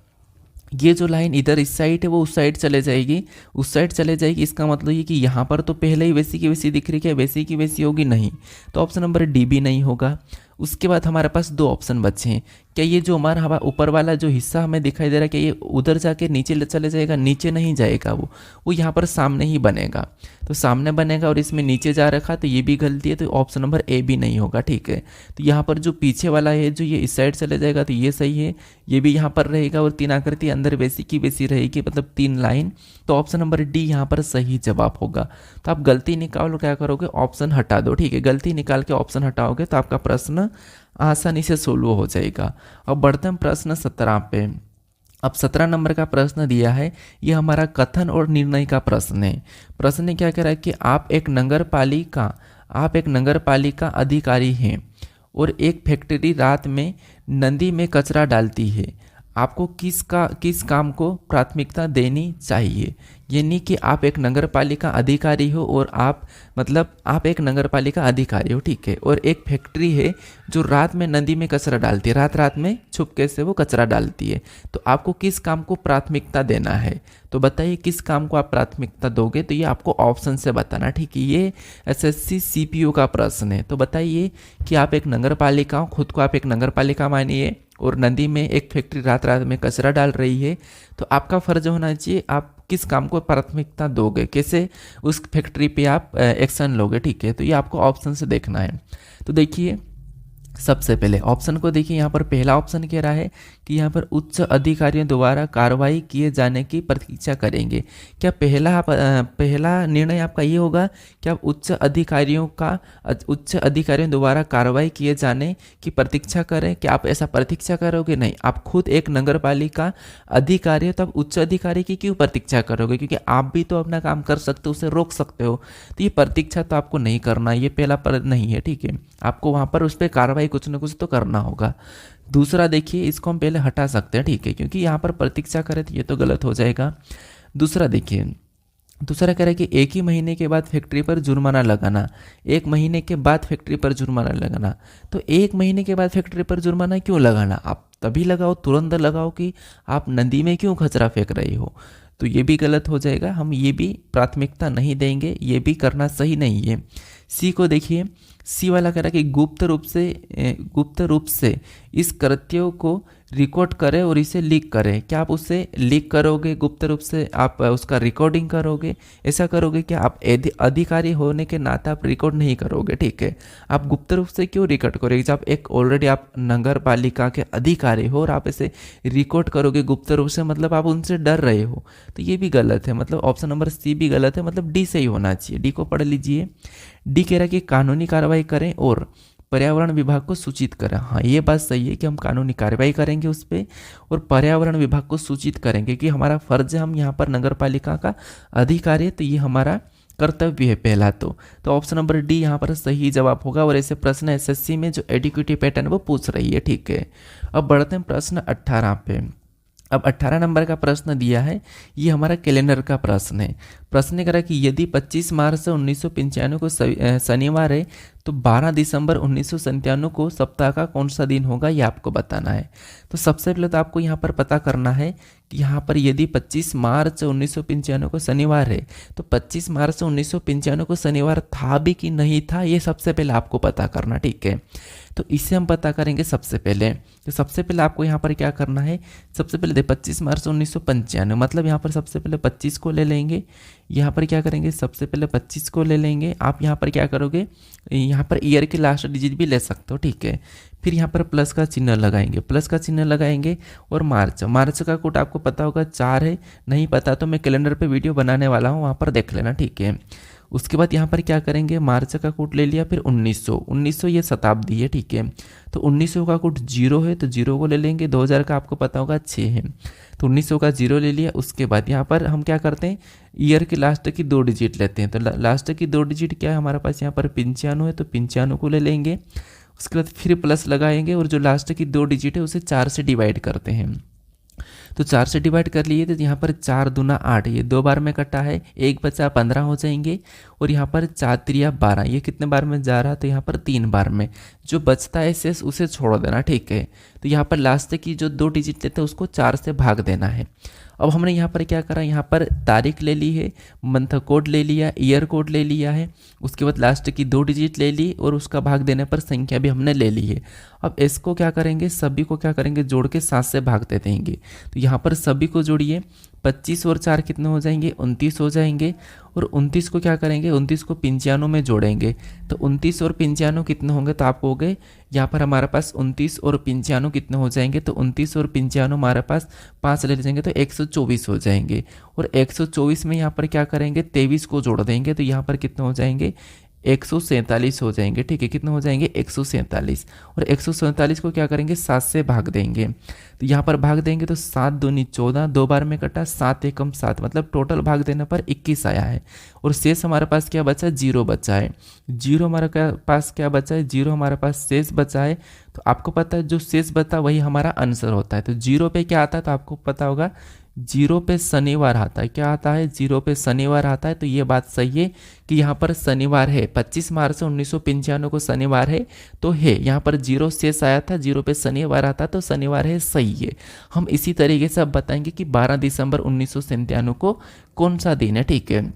ये जो लाइन इधर इस साइड है वो उस साइड चले जाएगी, उस साइड चले जाएगी। इसका मतलब ये कि यहाँ पर तो पहले ही वैसी की वैसी दिख रही है, क्या वैसी की वैसी होगी, नहीं, तो ऑप्शन नंबर डी भी नहीं होगा। उसके बाद हमारे पास दो ऑप्शन बचे हैं। क्या ये जो हमारा ऊपर वाला जो हिस्सा हमें दिखाई दे रहा है, क्या ये उधर जाके नीचे चले जाएगा, नीचे नहीं जाएगा, वो यहाँ पर सामने ही बनेगा। तो सामने बनेगा और इसमें नीचे जा रखा, तो ये भी गलती है, तो ऑप्शन नंबर ए भी नहीं होगा। ठीक है, तो यहाँ पर जो पीछे वाला है, जो ये इस साइड चले जाएगा, तो ये सही है, ये भी यहाँ पर रहेगा और तीन आकृति अंदर वैसी की वैसी रहेगी, मतलब तीन लाइन। तो ऑप्शन नंबर डी यहाँ पर सही जवाब होगा। तो आप गलती निकालो, क्या करोगे, ऑप्शन हटा दो। ठीक है, गलती निकाल के ऑप्शन हटाओगे तो आपका प्रश्न आसानी से सोल्व हो जाएगा। अब बढ़ते हैं प्रश्न 17 पे। अब 17 नंबर का प्रश्न दिया है, ये हमारा कथन और निर्णय का प्रश्न है। प्रश्न क्या कह रहा है कि आप एक नगर पालिका अधिकारी हैं और एक फैक्ट्री रात में नदी में कचरा डालती है। आपको किस काम को प्राथमिकता देनी चाहिए। यानी कि आप एक नगर पालिका अधिकारी हो और आप एक नगर पालिका अधिकारी हो, ठीक है, और एक फैक्ट्री है जो रात में नदी में कचरा डालती है, रात में छुपके से वो कचरा डालती है। तो आपको किस काम को प्राथमिकता देना है, तो बताइए किस काम को आप प्राथमिकता दोगे। तो ये आपको ऑप्शन से बताना, ठीक है। ये एसएससी सीपीओ का प्रश्न है। तो बताइए कि आप एक नगर पालिका हो, खुद को आप एक नगर पालिका मानिए और नदी में एक फैक्ट्री रात में कचरा डाल रही है, तो आपका फर्ज होना चाहिए आप किस काम को प्राथमिकता दोगे, कैसे उस फैक्ट्री पे आप एक्शन लोगे, ठीक है। तो ये आपको ऑप्शन से देखना है। तो देखिए सबसे पहले ऑप्शन को देखिए, यहाँ पर पहला ऑप्शन कह रहा है कि यहाँ पर उच्च अधिकारियों द्वारा कार्रवाई किए जाने की प्रतीक्षा करेंगे। क्या पहला निर्णय आपका ये होगा कि आप उच्च अधिकारियों द्वारा कार्रवाई किए जाने की प्रतीक्षा करें, क्या आप ऐसा प्रतीक्षा करोगे, नहीं, आप खुद एक नगर पालिका अधिकारी हो, तब उच्च अधिकारी की क्यों प्रतीक्षा करोगे, क्योंकि आप भी तो अपना काम कर सकते हो, उसे रोक सकते हो। तो ये प्रतीक्षा तो आपको नहीं करना, ये पहला पर नहीं है, ठीक है। आपको वहाँ पर उस पर कार्रवाई कुछ न कुछ तो करना होगा। दूसरा देखिए, इसको हम पहले हटा सकते हैं, ठीक है, क्योंकि यहाँ पर प्रतीक्षा करें तो ये तो गलत हो जाएगा। दूसरा देखिए, दूसरा कह रहा है कि एक ही महीने के बाद फैक्ट्री पर जुर्माना लगाना, एक महीने के बाद फैक्ट्री पर जुर्माना लगाना। तो एक महीने के बाद फैक्ट्री पर जुर्माना क्यों लगाना, आप तभी लगाओ, तुरंत लगाओ कि आप नदी में क्यों कचरा फेंक रही हो। तो ये भी गलत हो जाएगा, हम ये भी प्राथमिकता नहीं देंगे, ये भी करना सही नहीं है। सी को देखिए, सी वाला कह रहा है कि गुप्त रूप से इस कृत्यों को रिकॉर्ड करें और इसे लीक करें। क्या आप उसे लीक करोगे, गुप्त रूप से आप उसका रिकॉर्डिंग करोगे, ऐसा करोगे? क्या आप अधिकारी होने के नाते आप रिकॉर्ड नहीं करोगे, ठीक है। आप गुप्त रूप से क्यों रिकॉर्ड करोगे? जब एक ऑलरेडी आप नगर पालिका के अधिकारी हो और आप इसे रिकॉर्ड करोगे गुप्त रूप से, मतलब आप उनसे डर रहे हो, तो ये भी गलत है। मतलब ऑप्शन नंबर सी भी गलत है, मतलब डी सही होना चाहिए। डी को पढ़ लीजिए। डी कह रहा है कि कानूनी कार्रवाई करें और पर्यावरण विभाग को सूचित करें। हाँ, ये बात सही है कि हम कानूनी कार्रवाई करेंगे उस पर और पर्यावरण विभाग को सूचित करेंगे कि हमारा फर्ज है, हम यहाँ पर नगर पालिका का अधिकारी है, तो ये हमारा कर्तव्य है पहला। तो ऑप्शन नंबर डी यहाँ पर सही जवाब होगा। और ऐसे प्रश्न एसएससी में जो एडिक्विटी पैटर्न वो पूछ रही है, ठीक है। अब बढ़ते हैं प्रश्न 18 पे। अब 18 नंबर का प्रश्न दिया है, ये हमारा कैलेंडर का प्रश्न है। प्रश्न करा कि यदि 25 मार्च 1995 को शनिवार है तो 12 दिसंबर 1997 को सप्ताह का कौन सा दिन होगा, ये आपको बताना है। तो सबसे पहले तो आपको यहाँ पर पता करना है कि यहाँ पर यदि 25 मार्च 1995 को शनिवार है तो 25 मार्च 1995 को शनिवार था भी कि नहीं था, ये सबसे पहले आपको पता करना, ठीक है। तो इसे हम पता करेंगे सबसे पहले। तो सबसे पहले आपको यहाँ पर क्या करना है, सबसे पहले 25 मार्च 1995, मतलब यहाँ पर सबसे पहले 25 को ले लेंगे। यहाँ पर क्या करेंगे, सबसे पहले 25 को ले लेंगे। आप यहाँ पर क्या करोगे, यहाँ पर ईयर के लास्ट डिजिट भी ले सकते हो, ठीक है। फिर यहाँ पर प्लस का चिन्ह लगाएंगे, प्लस का चिन्ह लगाएंगे। और मार्च का कोड आपको पता होगा 4 है, नहीं पता तो मैं कैलेंडर पे वीडियो बनाने वाला हूँ, वहाँ पर देख लेना, ठीक है। उसके बाद यहाँ पर क्या करेंगे, मार्च का कोड ले लिया। फिर 1900 ये शताब्दी है, ठीक है। तो 1900 का कोड 0 है तो 0 को ले लेंगे। 2000 का आपको पता होगा 6 है, तो 1900 का 0 ले लिया। उसके बाद यहाँ पर हम क्या करते हैं, ईयर के लास्ट की 2 डिजिट लेते हैं। तो लास्ट की 2 डिजिट क्या है हमारे पास, यहाँ पर 95 है, तो 95 को ले लेंगे। उसके बाद फिर प्लस लगाएंगे और जो लास्ट की 2 डिजिट है उसे 4 से डिवाइड करते हैं। तो 4 से डिवाइड कर लिए, तो यहाँ पर 4 दूना 8, ये 2 बार में कटा है, 1 बचा 15 हो जाएंगे। और यहाँ पर 4 त्रिया 12, ये कितने बार में जा रहा है, तो यहाँ पर 3 बार में। जो बचता है शेष उसे छोड़ देना, ठीक है। तो यहाँ पर लास्ट की जो 2 डिजिट लेते हैं उसको 4 से भाग देना है। अब हमने यहाँ पर क्या करा, यहाँ पर तारीख ले ली है, मंथ कोड ले लिया, ईयर कोड ले लिया है, उसके बाद लास्ट की 2 डिजिट ले ली और उसका भाग देने पर संख्या भी हमने ले ली है। अब इसको क्या करेंगे, सभी को क्या करेंगे, जोड़ के 7 से भाग दे देंगे। तो यहाँ पर सभी को जोड़िए, 25 और 4 कितने हो जाएंगे, 29 हो जाएंगे। और 29 को क्या करेंगे, 29 को 95 में जोड़ेंगे। तो 29 और 95 कितने होंगे, तो आप हो गए यहाँ पर हमारे पास 29 और 95 कितने हो जाएंगे, तो 29 और 95 हमारे पास 5 ले जाएंगे तो 124 हो जाएंगे। और 124 में यहाँ पर क्या करेंगे, 23 को जोड़ देंगे, तो यहाँ पर कितने हो जाएंगे, 147 हो जाएंगे, ठीक है। कितने हो जाएंगे, 147। और 147 को क्या करेंगे, 7 से भाग देंगे। तो यहाँ पर भाग देंगे तो 7 दूनी 14, 2 बार में कटा, 7 एकम 7, मतलब टोटल भाग देने पर 21 आया है। और शेष हमारे पास क्या बचा, 0 बचा है। 0 हमारे पास क्या बचा है, 0 हमारे पास शेष बचा है। तो आपको पता है जो शेष बचा वही हमारा आंसर होता है। तो 0 पे क्या आता है, तो आपको पता होगा 0 पे शनिवार आता है। क्या आता है, 0 पे शनिवार आता है। तो ये बात सही है कि यहाँ पर शनिवार है, 25 मार्च 1995 को शनिवार है, तो है यहाँ पर 0 शेष आया था, 0 पे शनिवार आता तो शनिवार है, सही है। हम इसी तरीके से अब बताएंगे कि 12 दिसंबर 1997 को कौन सा दिन है, ठीक है।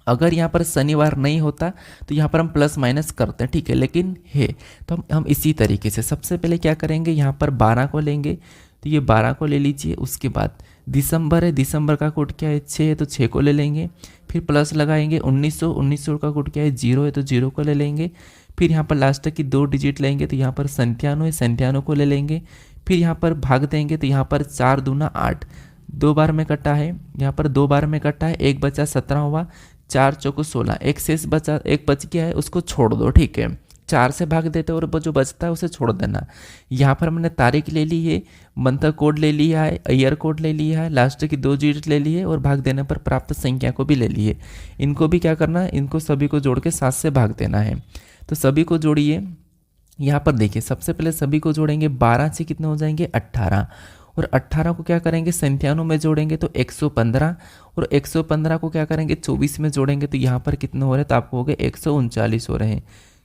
अगर यहाँ पर शनिवार नहीं होता तो यहाँ पर हम प्लस माइनस करते हैं, ठीक है, लेकिन है। तो हम इसी तरीके से सबसे पहले क्या करेंगे, यहाँ पर 12 को लेंगे, तो ये 12 को ले लीजिए। उसके बाद दिसंबर है, दिसंबर का कोड क्या है, 6 है, तो 6 को ले लेंगे। फिर प्लस लगाएंगे। 1900 का कोड क्या है, 0 है, तो 0 को ले लेंगे। फिर यहाँ पर लास्ट की 2 डिजिट लेंगे, तो यहाँ पर 97 है, 97 को ले लेंगे। फिर यहाँ पर भाग देंगे, तो यहाँ पर 4 दूना 8, 2 बार में कटा है, यहाँ पर 2 बार में कटा है, 1 बचा 17 हुआ, 4 चौको 16, एक शेष बचा, एक बच गया है, उसको छोड़ दो, ठीक है। 4 से भाग देते और वो जो बचता है उसे छोड़ देना। यहाँ पर हमने तारीख ले ली है, मंथ कोड ले लिया है, ईयर कोड ले लिया है, लास्ट की 2 डिजिट ले ली है और भाग देने पर प्राप्त संख्या को भी ले लिए। इनको भी क्या करना है, इनको सभी को जोड़ के 7 से भाग देना है। तो सभी को जोड़िए। यहाँ पर देखिए सबसे पहले सभी को जोड़ेंगे, 12 से कितने हो जाएंगे, 18। और 18 को क्या करेंगे, 97 में जोड़ेंगे तो 115। और 115 को क्या करेंगे, 24 में जोड़ेंगे तो यहाँ पर कितने हो रहे हैं, तो आपको हो गए 139 हो रहे हैं।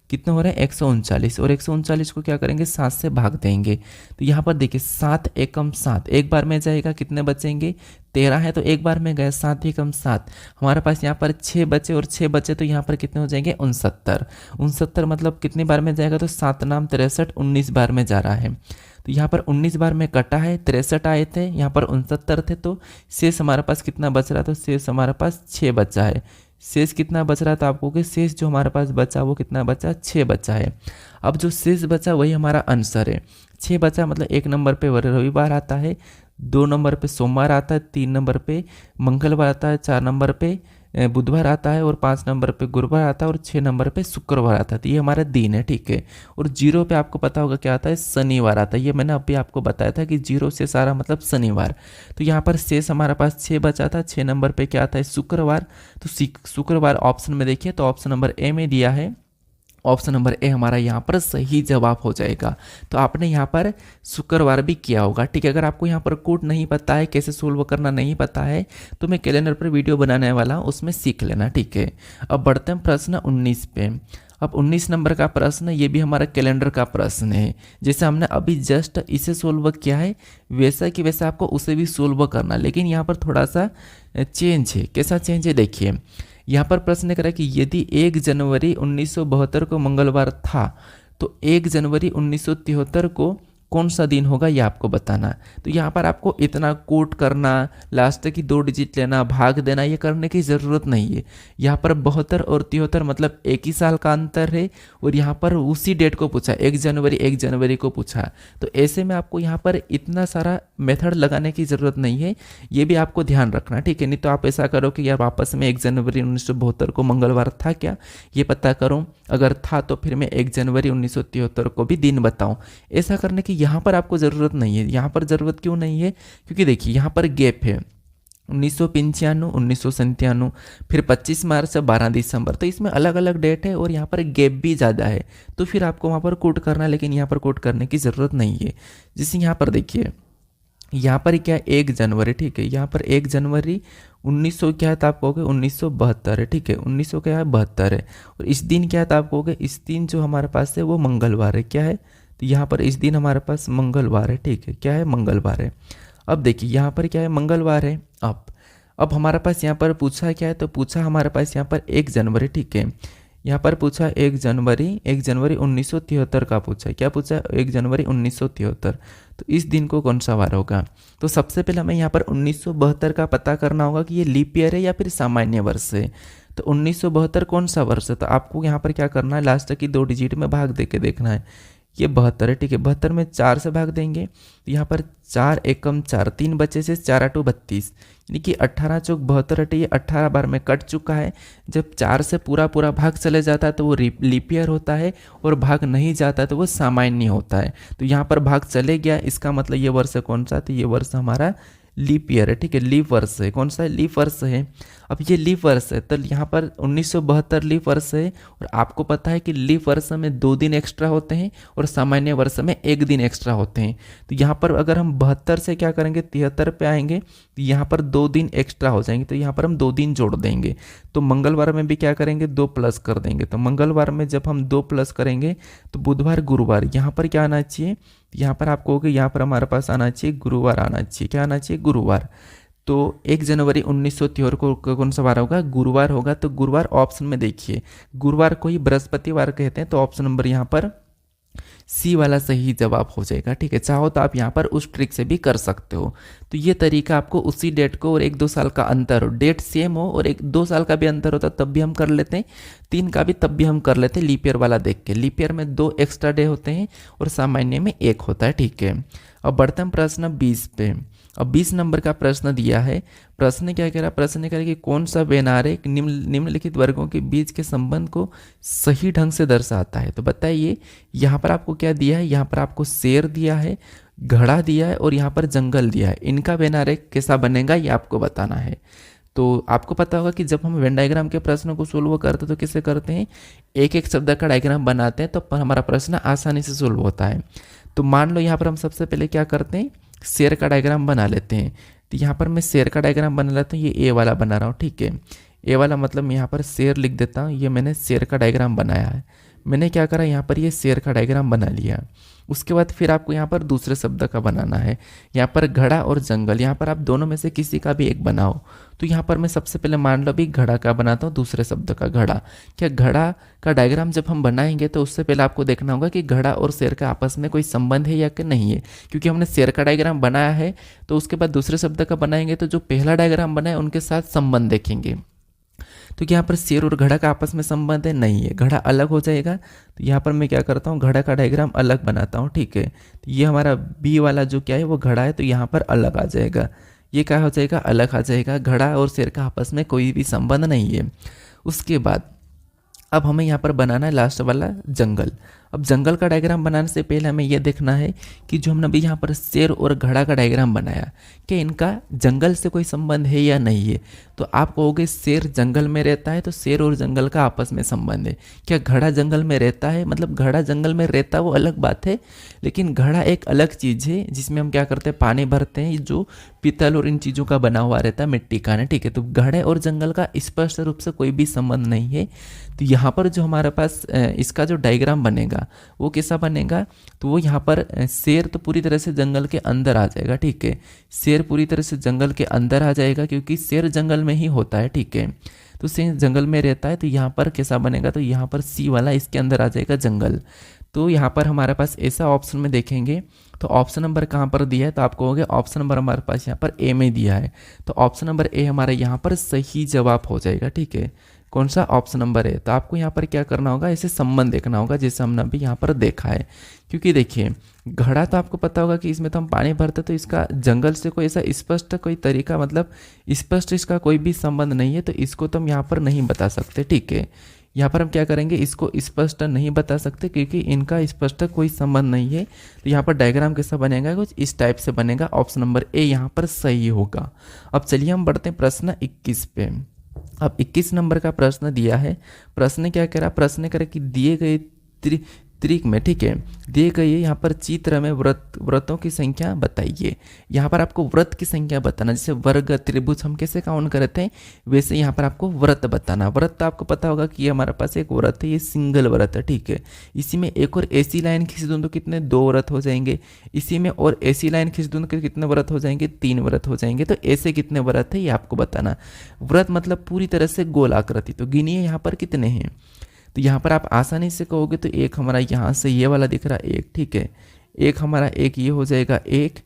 कितने हो रहे हैं, 139। और 139 को क्या करेंगे, 7 से भाग देंगे। तो यहाँ पर देखिए 7 एकम 7, एक बार में जाएगा, कितने बचेंगे, 13 है, तो एक बार में गए, 7 एकम 7। हमारे पास यहाँ पर 6 बचे और 6 बचे, तो यहाँ पर कितने हो जाएंगे, 69। 69 मतलब कितनी बार में जाएगा, तो 7 नाम 63, 19 बार में जा रहा है। तो यहाँ पर 19 बार में कटा है, 63 आए थे, यहाँ पर 69 थे, तो शेष हमारे पास कितना बच रहा है, तो शेष हमारे पास 6 बचा है। शेष कितना बच रहा था आपको कि शेष जो हमारे पास बचा वो कितना बचा, 6 बचा है। अब जो शेष बचा वही हमारा आंसर है। 6 बचा मतलब 1 नंबर पे रविवार आता है, 2 नंबर पे सोमवार आता है, 3 नंबर पे मंगलवार आता है, 4 नंबर पे बुधवार आता है और 5 नंबर पे गुरुवार आता है और 6 नंबर पे शुक्रवार आता है। तो ये हमारा दिन है, ठीक है। और 0 पे आपको पता होगा क्या आता है, शनिवार आता है। ये मैंने अभी आपको बताया था कि 0 से सारा मतलब शनिवार। तो यहाँ पर शेष हमारे पास 6 बचा था, 6 नंबर पे क्या आता है, शुक्रवार। तो शुक्रवार ऑप्शन में देखिए तो ऑप्शन नंबर ए में दिया है, ऑप्शन नंबर ए हमारा यहाँ पर सही जवाब हो जाएगा। तो आपने यहाँ पर शुक्रवार भी किया होगा, ठीक है। अगर आपको यहाँ पर कोड नहीं पता है, कैसे सोल्व करना नहीं पता है, तो मैं कैलेंडर पर वीडियो बनाने वाला हूँ, उसमें सीख लेना, ठीक है। अब बढ़ते हैं प्रश्न 19 पे। अब 19 नंबर का प्रश्न, ये भी हमारा कैलेंडर का प्रश्न है। जैसे हमने अभी जस्ट इसे सोल्व किया है वैसा कि वैसा आपको उसे भी सोल्व करना, लेकिन यहाँ पर थोड़ा सा चेंज है। कैसा चेंज है देखिए, यहाँ पर प्रश्न करा कि यदि 1 जनवरी 1972 को मंगलवार था तो 1 जनवरी 1973 को कौन सा दिन होगा ये आपको बताना। तो यहाँ पर आपको इतना कोट करना, लास्ट की 2 डिजिट लेना, भाग देना, ये करने की ज़रूरत नहीं है। यहाँ पर 72 और 73 मतलब एक ही साल का अंतर है और यहाँ पर उसी डेट को पूछा, 1 जनवरी को पूछा। तो ऐसे में आपको यहाँ पर इतना सारा मेथड लगाने की ज़रूरत नहीं है, ये भी आपको ध्यान रखना, ठीक है। नहीं तो आप ऐसा करो कि यार वापस में 1 जनवरी 1972 को मंगलवार था क्या ये पता करूँ, अगर था तो फिर मैं 1 जनवरी 1973 को भी दिन बताऊँ। ऐसा करने की यहाँ पर आपको ज़रूरत नहीं है। यहाँ पर ज़रूरत क्यों नहीं है, क्योंकि देखिए यहाँ पर गैप है 1995, 1997, फिर 25 मार्च, 12 दिसंबर, तो इसमें अलग अलग डेट है और यहाँ पर गैप भी ज़्यादा है। तो फिर आपको वहाँ पर कोट करना, लेकिन यहाँ पर कोट करने की ज़रूरत नहीं है। जैसे यहाँ पर देखिए, यहाँ पर क्या 1 जनवरी, ठीक है। यहाँ पर 1 जनवरी 1900 क्या है तो आप कहोगे 1972 है, ठीक है। 1900 क्या है 72 है। और इस दिन क्या है तो आप कहोगे इस दिन जो हमारे पास है वो मंगलवार है, क्या है, तो यहाँ पर इस दिन हमारे पास मंगलवार है, ठीक है। क्या है, मंगलवार है। अब देखिए यहाँ पर क्या है, मंगलवार है। अब हमारे पास यहाँ पर पूछा क्या है, तो पूछा हमारे पास यहाँ पर 1 जनवरी, ठीक है। यहाँ पर पूछा 1 जनवरी 1973 का पूछा, क्या पूछा, 1 जनवरी 1973। तो इस दिन को कौन सा वार होगा। तो सबसे पहले हमें यहाँ पर 1972 का पता करना होगा कि ये लीप ईयर है या फिर सामान्य वर्ष है। तो 1972 कौन सा वर्ष है, तो आपको यहाँ पर क्या करना है, लास्ट की 2 डिजिट में भाग दे के देखना है। ये 72 है, ठीक है। 72 में 4 से भाग देंगे तो यहाँ पर 4 एकम 4, 3 बचे से 4 8 32, यानी कि 18 चौक 72 हटे, ये 18 बार में कट चुका है। जब 4 से पूरा भाग चले जाता है तो वो लीप ईयर होता है, और भाग नहीं जाता तो वो सामान्य होता है। तो यहाँ पर भाग चले गया, इसका मतलब ये वर्ष कौन सा, तो ये वर्ष हमारा लीप ईयर है, ठीक है। लीप वर्ष है, कौन सा है, लीप वर्ष है। अब ये लीप वर्ष है तो यहाँ पर 1972 लीप वर्ष है, और आपको पता है कि लीप वर्ष में 2 दिन एक्स्ट्रा होते हैं और सामान्य वर्ष में 1 दिन एक्स्ट्रा होते हैं। तो यहाँ पर अगर हम 72 से क्या करेंगे, 73 पे आएंगे तो यहाँ पर 2 दिन एक्स्ट्रा हो जाएंगे, तो यहाँ पर हम 2 दिन जोड़ देंगे। तो मंगलवार में भी क्या करेंगे, 2 प्लस कर देंगे। तो मंगलवार में जब हम 2 प्लस करेंगे तो बुधवार गुरुवार, यहाँ पर क्या आना चाहिए, यहाँ पर आपको होगा, यहाँ पर हमारे पास आना चाहिए गुरुवार आना चाहिए, क्या आना चाहिए, गुरुवार। तो 1 जनवरी 1973 को कौन सा वार होगा, गुरुवार होगा। तो गुरुवार ऑप्शन में देखिए, गुरुवार को ही बृहस्पतिवार कहते हैं, तो ऑप्शन नंबर यहाँ पर सी वाला सही जवाब हो जाएगा, ठीक है। चाहो तो आप यहाँ पर उस ट्रिक से भी कर सकते हो। तो ये तरीका आपको उसी डेट को और 1-2 साल का अंतर हो, डेट सेम हो और 1-2 साल का भी अंतर होता तब भी हम कर लेते हैं, 3 का भी तब भी हम कर लेते हैं, लीप ईयर वाला देख के। लीप ईयर में 2 एक्स्ट्रा डे होते हैं और सामान्य में 1 होता है, ठीक है। अब बढ़ते हैं प्रश्न 20 पे। अब 20 नंबर का प्रश्न दिया है। प्रश्न क्या कह रहा है, प्रश्न कह रहा है कि कौन सा व्यनारेक निम्नलिखित वर्गों के बीच के संबंध को सही ढंग से दर्शाता है। तो बताइए, यहाँ पर आपको क्या दिया है, यहाँ पर आपको शेर दिया है, घड़ा दिया है और यहाँ पर जंगल दिया है। इनका व्यनारेक कैसा बनेगा ये आपको बताना है। तो आपको पता होगा कि जब हम वेन डायग्राम के प्रश्नों को सोल्व करते हैं तो कैसे करते हैं, एक एक शब्द का डायग्राम बनाते हैं, तो हमारा प्रश्न आसानी से सोल्व होता है। तो मान लो यहाँ पर हम सबसे पहले क्या करते हैं, शेर का डायग्राम बना लेते हैं। तो यहाँ पर मैं शेर का डायग्राम बना लेता हूँ, ये ए वाला बना रहा हूँ, ठीक है। ए वाला मतलब यहाँ पर शेर लिख देता हूँ, ये मैंने शेर का डायग्राम बनाया है। मैंने क्या करा, यहाँ पर ये शेर का डायग्राम बना लिया। उसके बाद फिर आपको यहाँ पर दूसरे शब्द का बनाना है। यहाँ पर घड़ा और जंगल, यहाँ पर आप दोनों में से किसी का भी एक बनाओ। तो यहाँ पर मैं सबसे पहले मान लो भी घड़ा का बनाता हूँ, दूसरे शब्द का घड़ा। क्या घड़ा का डायग्राम जब हम बनाएंगे तो उससे पहले आपको देखना होगा कि घड़ा और शेर का आपस में कोई संबंध है या कि नहीं है। क्योंकि हमने शेर का डायग्राम बनाया है तो उसके बाद दूसरे शब्द का बनाएंगे तो जो पहला डायग्राम बना है उनके साथ संबंध देखेंगे। तो यहाँ पर शेर और घड़ा का आपस में संबंध है, नहीं है, घड़ा अलग हो जाएगा। तो यहाँ पर मैं क्या करता हूँ, घड़ा का डायग्राम अलग बनाता हूँ, ठीक है। तो ये हमारा बी वाला जो क्या है वो घड़ा है, तो यहाँ पर अलग आ जाएगा। ये क्या हो जाएगा, अलग आ जाएगा। घड़ा और शेर का आपस में कोई भी संबंध नहीं है। उसके बाद अब हमें यहाँ पर बनाना है लास्ट वाला जंगल। अब जंगल का डायग्राम बनाने से पहले हमें यह देखना है कि जो हमने अभी यहाँ पर शेर और घड़ा का डायग्राम बनाया, कि इनका जंगल से कोई संबंध है या नहीं है। तो आप कहोगे शेर जंगल में रहता है तो शेर और जंगल का आपस में संबंध है। क्या घड़ा जंगल में रहता है, मतलब घड़ा जंगल में रहता है वो अलग बात है, लेकिन घड़ा एक अलग चीज़ है जिसमें हम क्या करते हैं, पानी भरते हैं, जो पीतल और इन चीज़ों का बना हुआ रहता है, मिट्टी का ना, ठीक है। तो घड़े और जंगल का स्पष्ट रूप से कोई भी संबंध नहीं है। तो यहाँ पर जो हमारे पास इसका जो डायग्राम बनेगा वो कैसा बनेगा, तो वो यहाँ पर शेर तो पूरी तरह से जंगल के अंदर आ जाएगा, ठीक है। शेर पूरी तरह से जंगल के अंदर आ जाएगा क्योंकि शेर जंगल में ही होता है, ठीक है। तो शेर जंगल में रहता है, तो यहाँ पर कैसा बनेगा, तो यहाँ पर सी वाला इसके अंदर आ जाएगा जंगल। तो यहाँ पर हमारे पास ऐसा ऑप्शन में देखेंगे तो ऑप्शन नंबर कहाँ पर दिया है, तो आप कहोगे ऑप्शन नंबर हमारे पास यहाँ पर ए में दिया है। तो ऑप्शन नंबर ए हमारा यहाँ पर सही जवाब हो जाएगा, ठीक है। कौन सा, ऑप्शन नंबर है। तो आपको यहाँ पर क्या करना होगा, ऐसे संबंध देखना होगा जैसे हमने अभी यहाँ पर देखा है। क्योंकि देखिए घड़ा तो आपको पता होगा कि इसमें तो हम पानी भरते, तो इसका जंगल से कोई ऐसा स्पष्ट कोई तरीका, मतलब स्पष्ट इसका कोई भी संबंध नहीं है, तो इसको तो हम यहाँ पर नहीं बता सकते, ठीक है। यहाँ पर हम क्या करेंगे, इसको स्पष्ट नहीं बता सकते क्योंकि इनका स्पष्ट कोई संबंध नहीं है। तो यहाँ पर डायग्राम कैसा बनेगा, कुछ इस टाइप से बनेगा। ऑप्शन नंबर ए यहाँ पर सही होगा। अब चलिए हम बढ़ते हैं प्रश्न 21 पे। अब 21 नंबर का प्रश्न दिया है। प्रश्न क्या कह रहा, प्रश्न कह रहा कि दिए गए त्रिक में, ठीक है, दिए गए यहाँ पर चित्र में व्रतों की संख्या बताइए। यहाँ पर आपको व्रत की संख्या बताना, जैसे वर्ग त्रिभुज हम कैसे काउंट करते हैं वैसे यहाँ पर आपको व्रत बताना। व्रत तो आपको पता होगा कि ये हमारे पास एक व्रत है, ये सिंगल व्रत है, ठीक है। इसी में एक और ऐसी लाइन खींच दूँ तो कितने, 2 व्रत हो जाएंगे। इसी में और ऐसी लाइन खींच दूँ तो कितने व्रत हो जाएंगे, 3 व्रत हो जाएंगे। तो ऐसे कितने व्रत है ये आपको बताना। व्रत मतलब पूरी तरह से गोल आकृति, तो गिनिए यहाँ पर कितने हैं। तो यहाँ पर आप आसानी से कहोगे तो एक हमारा यहाँ से ये वाला दिख रहा है, एक, ठीक है। एक हमारा एक ये हो जाएगा, एक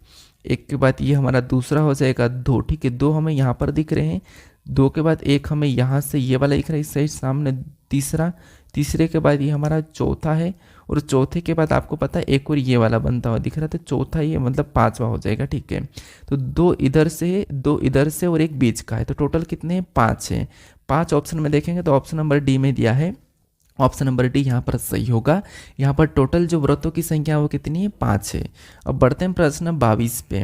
के बाद ये हमारा दूसरा हो जाएगा 2, ठीक है। 2 हमें यहाँ पर दिख रहे हैं। 2 के बाद एक हमें यहाँ से ये वाला दिख रहा है, इस साइड सामने तीसरा। तीसरे के बाद ये हमारा चौथा है, और चौथे के बाद आपको पता है एक और ये वाला बनता हुआ दिख रहा है, तो चौथा ये मतलब 5वां हो जाएगा, ठीक है। तो 2 इधर से, 2 इधर से और एक बीच का है, तो टोटल कितने हैं, 5 है। 5 ऑप्शन में देखेंगे तो ऑप्शन नंबर डी में दिया है। ऑप्शन नंबर डी यहाँ पर सही होगा। यहाँ पर टोटल जो व्रतों की संख्या वो कितनी है, 5 है। अब बढ़ते हैं प्रश्न 22 पे।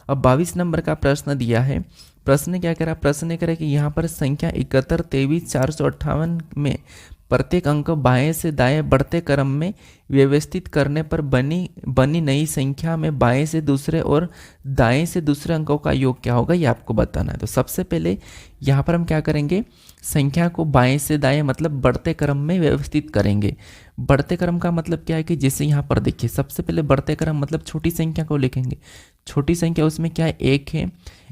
अब 22 नंबर का प्रश्न दिया है। प्रश्न क्या कह रहा है, प्रश्न कह रहा है कि यहाँ पर संख्या 71, 23, 458 में प्रत्येक अंक बाएं से दाएं बढ़ते क्रम में व्यवस्थित करने पर बनी नई संख्या में बाएं से दूसरे और दाएं से दूसरे अंकों का योग क्या होगा, ये आपको बताना है। तो सबसे पहले यहाँ पर हम क्या करेंगे, संख्या को बाएं से दाएं मतलब बढ़ते क्रम में व्यवस्थित करेंगे। बढ़ते क्रम का मतलब क्या है कि जैसे यहाँ पर देखिए, सबसे पहले बढ़ते क्रम मतलब छोटी संख्या को लिखेंगे। छोटी संख्या उसमें क्या है, 1 है।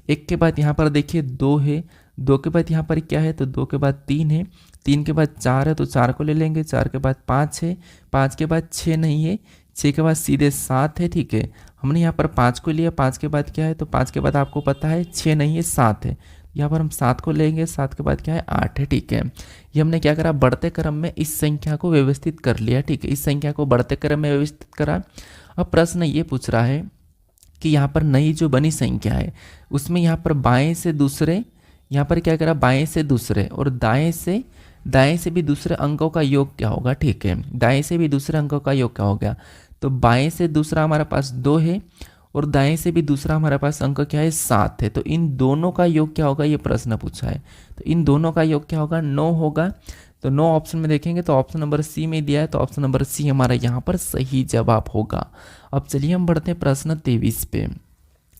1 के बाद यहाँ पर देखिए 2 है। 2 के बाद यहाँ पर क्या है, तो 2 के बाद 3 है। 3 के बाद 4 है, तो 4 को ले लेंगे। 4 के बाद 5 है। 5 के बाद 6 नहीं है। 6 के बाद सीधे 7 है, ठीक है। हमने यहाँ पर 5 को लिया। 5 के बाद क्या है, तो 5 के बाद आपको पता है 6 नहीं है, 7 है। यहाँ पर हम 7 को लेंगे। 7 के बाद क्या है, 8 है, ठीक है। ये हमने क्या करा, बढ़ते क्रम में इस संख्या को व्यवस्थित कर लिया, ठीक है। इस संख्या को बढ़ते क्रम में व्यवस्थित करा। अब प्रश्न ये पूछ रहा है कि यहाँ पर नई जो बनी संख्या है उसमें यहाँ पर बाएं से दूसरे, यहाँ पर क्या करा, बाएं से दूसरे और दाएं से भी दूसरे अंकों का योग क्या होगा, ठीक है। दाएं से भी दूसरे अंकों का योग क्या हो गया, तो बाएं से दूसरा हमारे पास 2 है और दाएं से भी दूसरा हमारे पास अंक क्या है, 7 है। तो इन दोनों का योग क्या होगा, ये प्रश्न पूछा है। तो इन दोनों का योग क्या होगा, 9 होगा। तो 9 ऑप्शन में देखेंगे तो ऑप्शन नंबर सी में दिया है, तो ऑप्शन नंबर सी हमारा यहाँ पर सही जवाब होगा। अब चलिए हम बढ़ते हैं प्रश्न 23 पे।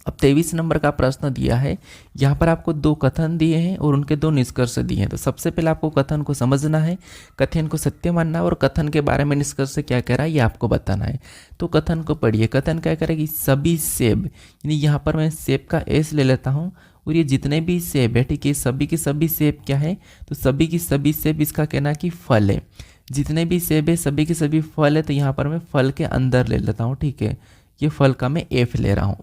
अब 23 नंबर का प्रश्न दिया है, यहाँ पर आपको दो कथन दिए हैं और उनके दो निष्कर्ष दिए हैं। तो सबसे पहले आपको कथन को समझना है, कथन को सत्य मानना है और कथन के बारे में निष्कर्ष क्या कह रहा है ये आपको बताना है। तो कथन को पढ़िए। कथन क्या कह रहा है कि सभी सेब, यानी यहाँ पर मैं सेब का एस ले लेता हूँ और ये जितने भी सेब है, ठीक है, सभी के सभी सेब क्या है, तो सभी की सभी सेब इसका कहना कि फल है। जितने भी सेब है सभी के सभी फल है, तो यहाँ पर मैं फल के अंदर ले लेता हूँ, ठीक है, ये फल का मैं एफ ले रहा हूँ।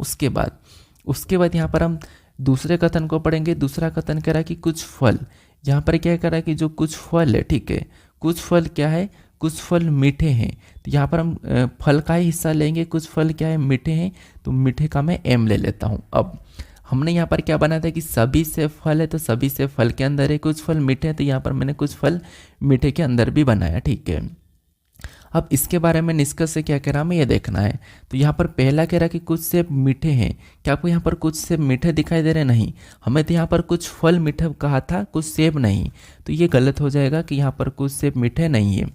उसके बाद यहाँ पर हम दूसरे कथन को पढ़ेंगे। दूसरा कथन कह रहा है कि कुछ फल, यहाँ पर क्या कह रहा है कि जो कुछ फल है, ठीक है, कुछ फल क्या है, कुछ फल मीठे हैं। तो यहाँ पर हम फल का ही हिस्सा लेंगे, कुछ फल क्या है, मीठे हैं, तो मीठे का मैं एम ले लेता हूँ। अब हमने यहाँ पर क्या बनाया था कि सभी से फल है, तो सभी से फल के अंदर है, कुछ फल मीठे हैं, तो यहाँ पर मैंने कुछ फल मीठे के अंदर भी बनाया, ठीक है। अब इसके बारे में निष्कर्ष से क्या कह रहा हमें ये देखना है। तो यहाँ पर पहला कह रहा कि कुछ सेब मीठे हैं। क्या आपको यहाँ पर कुछ सेब मीठे दिखाई दे रहे? नहीं, हमें तो यहाँ पर कुछ फल मीठे कहा था, कुछ सेब नहीं, तो ये गलत हो जाएगा कि यहाँ पर कुछ सेब मीठे नहीं है।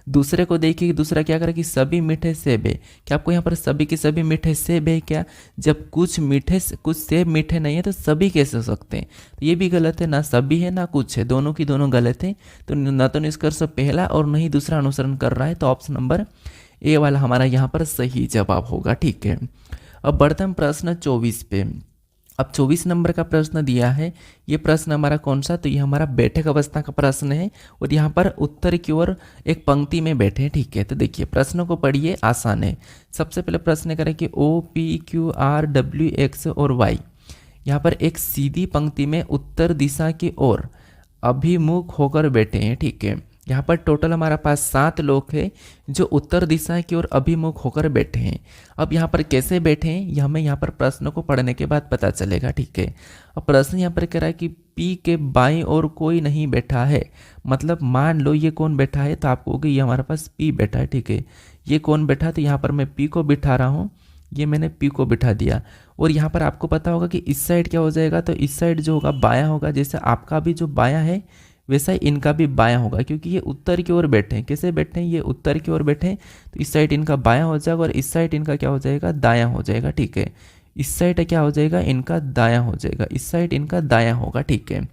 दूसरे को देखिए, दूसरा क्या करे कि सभी मीठे सेब है। क्या आपको यहाँ पर सभी के सभी मीठे सेब है क्या? जब कुछ सेब मीठे नहीं है तो सभी कैसे हो सकते हैं? तो ये भी गलत है, ना सभी है ना कुछ है, दोनों की दोनों गलत है। तो न तो निष्कर्ष पहला और नहीं दूसरा अनुसरण कर रहा है, तो ऑप्शन नंबर ए वाला हमारा यहाँ पर सही जवाब होगा, ठीक है। अब बढ़ते हम प्रश्न 24 पे। अब 24 नंबर का प्रश्न दिया है। ये प्रश्न हमारा कौन सा? तो ये हमारा बैठक अवस्था का प्रश्न है और यहाँ पर उत्तर की ओर एक पंक्ति में बैठे हैं, ठीक है। तो देखिए प्रश्नों को पढ़िए, आसान है। सबसे पहले प्रश्न करें कि O P Q R W X और वाई, यहाँ पर एक सीधी पंक्ति में उत्तर दिशा की ओर अभिमुख होकर बैठे हैं, ठीक है। यहाँ पर टोटल हमारा पास 7 लोग हैं जो उत्तर दिशा की ओर अभिमुख होकर बैठे हैं। अब यहाँ पर कैसे बैठे हैं ये हमें यहाँ पर प्रश्न को पढ़ने के बाद पता चलेगा, ठीक है। अब प्रश्न यहाँ पर कह रहा है कि पी के बाईं ओर कोई नहीं बैठा है। मतलब मान लो ये कौन बैठा है, तो आपको होगा ये हमारे पास पी बैठा है, ठीक है। ये कौन बैठा है, तो यहाँ पर मैं पी को बिठा रहा हूँ, ये मैंने पी को बिठा दिया। और यहाँ पर आपको पता होगा कि इस साइड क्या हो जाएगा, तो इस साइड जो होगा बायां होगा। जैसे आपका भी जो बायां है वैसा ही इनका भी बायां होगा, क्योंकि ये उत्तर की ओर बैठे हैं। कैसे बैठे हैं? ये उत्तर की ओर बैठे हैं, तो इस साइड इनका बायां हो जाएगा और इस साइड इनका क्या हो जाएगा, दायां हो जाएगा, ठीक है। इस साइड क्या हो जाएगा, इनका दायां हो जाएगा, इस साइड इनका दायां होगा, ठीक है।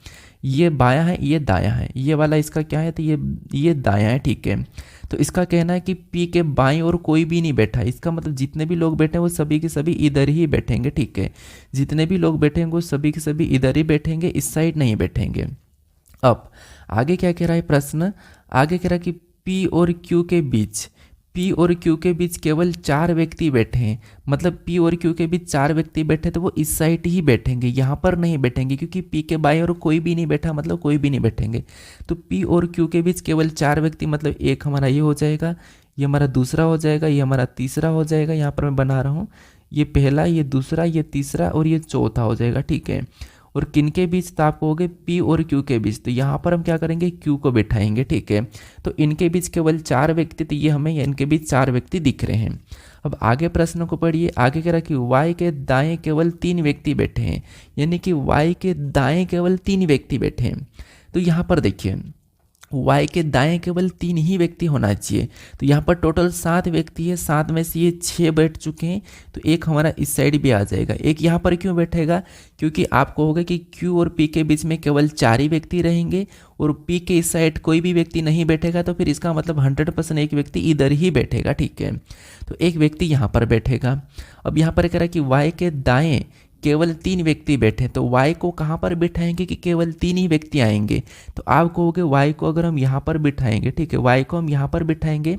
ये बायां है, ये दायां है, ये वाला इसका क्या है, तो ये दायां है, ठीक है। तो इसका कहना है कि पी के बाईं ओर कोई भी नहीं बैठा है। इसका मतलब जितने भी लोग बैठे हैं वो सभी के सभी इधर ही बैठेंगे, ठीक है। जितने भी लोग बैठेंगे वो सभी के सभी इधर ही बैठेंगे, इस साइड नहीं बैठेंगे। अब आगे क्या कह रहा है प्रश्न? आगे कह रहा है कि P और Q के बीच केवल 4 व्यक्ति बैठे हैं। मतलब P और Q के बीच 4 व्यक्ति बैठे तो वो इस साइड ही बैठेंगे, यहाँ पर नहीं बैठेंगे, क्योंकि P के बाएं ओर कोई भी नहीं बैठा, मतलब कोई भी नहीं बैठेंगे। तो P और Q के बीच केवल 4 व्यक्ति, मतलब एक हमारा ये हो जाएगा, ये हमारा दूसरा हो जाएगा, ये हमारा तीसरा हो जाएगा। यहाँ पर मैं बना रहा हूँ, ये पहला, ये दूसरा, ये तीसरा और ये चौथा हो जाएगा, ठीक है। और किन के बीच? तो आपको हो गए P और Q के बीच। तो यहाँ पर हम क्या करेंगे, Q को बिठाएंगे, ठीक है। तो इनके बीच केवल 4 व्यक्ति, तो ये हमें इनके बीच 4 व्यक्ति दिख रहे हैं। अब आगे प्रश्न को पढ़िए। आगे कह रहा है कि Y के दाएं केवल 3 व्यक्ति बैठे हैं, यानी कि Y के दाएं केवल 3 व्यक्ति बैठे हैं। तो यहाँ पर देखिए Y के दाएं केवल 3 ही व्यक्ति होना चाहिए। तो यहाँ पर टोटल 7 व्यक्ति है, 7 में से ये 6 बैठ चुके हैं, तो एक हमारा इस साइड भी आ जाएगा। एक यहाँ पर क्यों बैठेगा? क्योंकि आपको होगा कि Q और P के बीच में केवल 4 ही व्यक्ति रहेंगे और P के इस साइड कोई भी व्यक्ति नहीं बैठेगा, तो फिर इसका मतलब 100% एक व्यक्ति इधर ही बैठेगा, ठीक है। तो एक व्यक्ति यहाँ पर बैठेगा। अब यहाँ पर कह रहा है कि Y के दाएं केवल 3 व्यक्ति बैठे, तो Y को कहाँ पर बिठाएंगे कि केवल 3 ही व्यक्ति आएंगे। तो आप कहोगे Y को अगर हम यहाँ पर बिठाएंगे, ठीक है, Y को हम यहाँ पर बिठाएंगे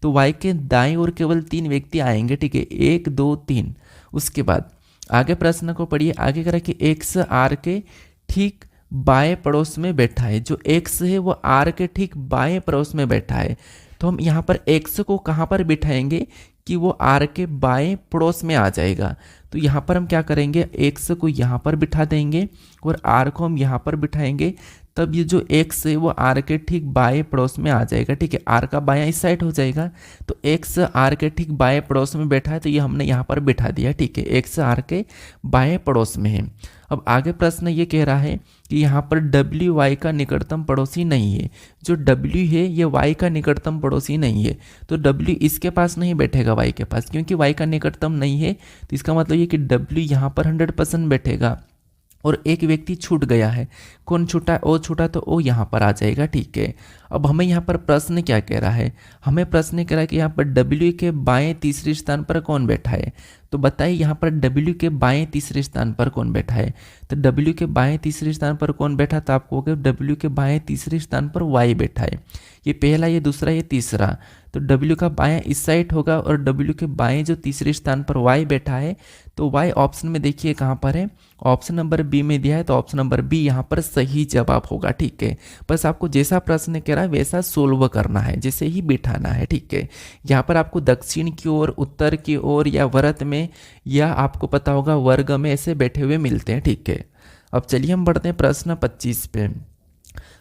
तो Y के दाएं ओर केवल 3 व्यक्ति आएंगे, ठीक है, 1 2 3। उसके बाद आगे प्रश्न को पढ़िए। आगे कह रहा है कि X R के ठीक बाएं पड़ोस में बैठा है। जो X है वो R के ठीक बाएं पड़ोस में बैठा है। तो हम यहाँ पर X को कहाँ पर बिठाएंगे कि वो R के बाएं पड़ोस में आ जाएगा। तो यहाँ पर हम क्या करेंगे, X को यहाँ पर बिठा देंगे और R को हम यहाँ पर बिठाएंगे, तब ये जो X है वो R के ठीक बाएं पड़ोस में आ जाएगा, ठीक है। R का बायां इस साइड हो जाएगा, तो X R के ठीक बाएं पड़ोस में बैठा है, तो ये हमने यहाँ पर बिठा दिया, ठीक है। X R के बाएं पड़ोस में है। अब आगे प्रश्न ये कह रहा है कि यहाँ पर डब्ल्यू वाई का निकटतम पड़ोसी नहीं है। जो डब्ल्यू है ये वाई का निकटतम पड़ोसी नहीं है, तो डब्ल्यू इसके पास नहीं बैठेगा वाई के पास, क्योंकि वाई का निकटतम नहीं है। तो इसका मतलब ये कि डब्ल्यू यहाँ पर 100% बैठेगा। और एक व्यक्ति छूट गया है, कौन छूटा? ओ छूटा, तो ओ यहाँ पर आ जाएगा। ठीक है, अब हमें यहाँ पर प्रश्न क्या कह रहा है? हमें प्रश्न कह रहा है कि यहाँ पर डब्ल्यू के बाएं तीसरे स्थान पर कौन बैठा है। तो बताइए यहाँ पर डब्ल्यू के बाएं तीसरे स्थान पर कौन बैठा है। तो डब्ल्यू के बाएं तीसरे स्थान पर कौन बैठा? तो आपको डब्ल्यू के बाएं तीसरे स्थान पर वाई बैठा है। ये पहला, ये दूसरा, ये तीसरा। तो डब्ल्यू का बायां इस साइड होगा और डब्ल्यू के बाएं जो तीसरे स्थान पर वाई बैठा है, तो वाई ऑप्शन में देखिए कहाँ पर है, ऑप्शन नंबर बी में दिया है। तो ऑप्शन नंबर बी यहाँ पर सही जवाब होगा। ठीक है, बस आपको जैसा प्रश्न कह रहा है वैसा सोल्व करना है, जैसे ही बिठाना है। ठीक है, यहाँ पर आपको दक्षिण की ओर, उत्तर की ओर, या व्रत में, या आपको पता होगा वर्ग में ऐसे बैठे हुए मिलते हैं। ठीक है, अब चलिए हम बढ़ते हैं प्रश्न 25 पे।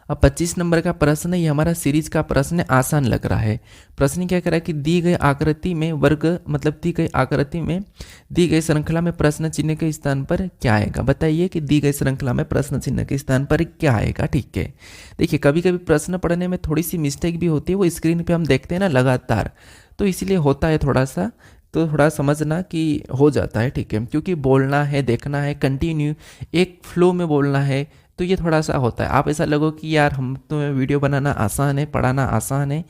अब 25 नंबर का प्रश्न है, ये हमारा सीरीज का प्रश्न है, आसान लग रहा है। प्रश्न क्या कह रहा है कि दी गई आकृति में वर्ग, मतलब दी गई आकृति में दी गई श्रृंखला में प्रश्न चिन्ह के स्थान पर क्या आएगा। बताइए कि दी गई श्रृंखला में प्रश्न चिन्ह के स्थान पर क्या आएगा। ठीक है, देखिए कभी कभी प्रश्न पढ़ने में थोड़ी सी मिस्टेक भी होती है, वो स्क्रीन पर हम देखते हैं ना लगातार, तो इसलिए होता है थोड़ा सा, तो थोड़ा समझना कि हो जाता है। ठीक है, क्योंकि बोलना है, देखना है, कंटिन्यू एक फ्लो में बोलना है, तो ये थोड़ा सा होता है। आप ऐसा लगो कि यार हम तो वीडियो बनाना आसान है, पढ़ाना आसान है।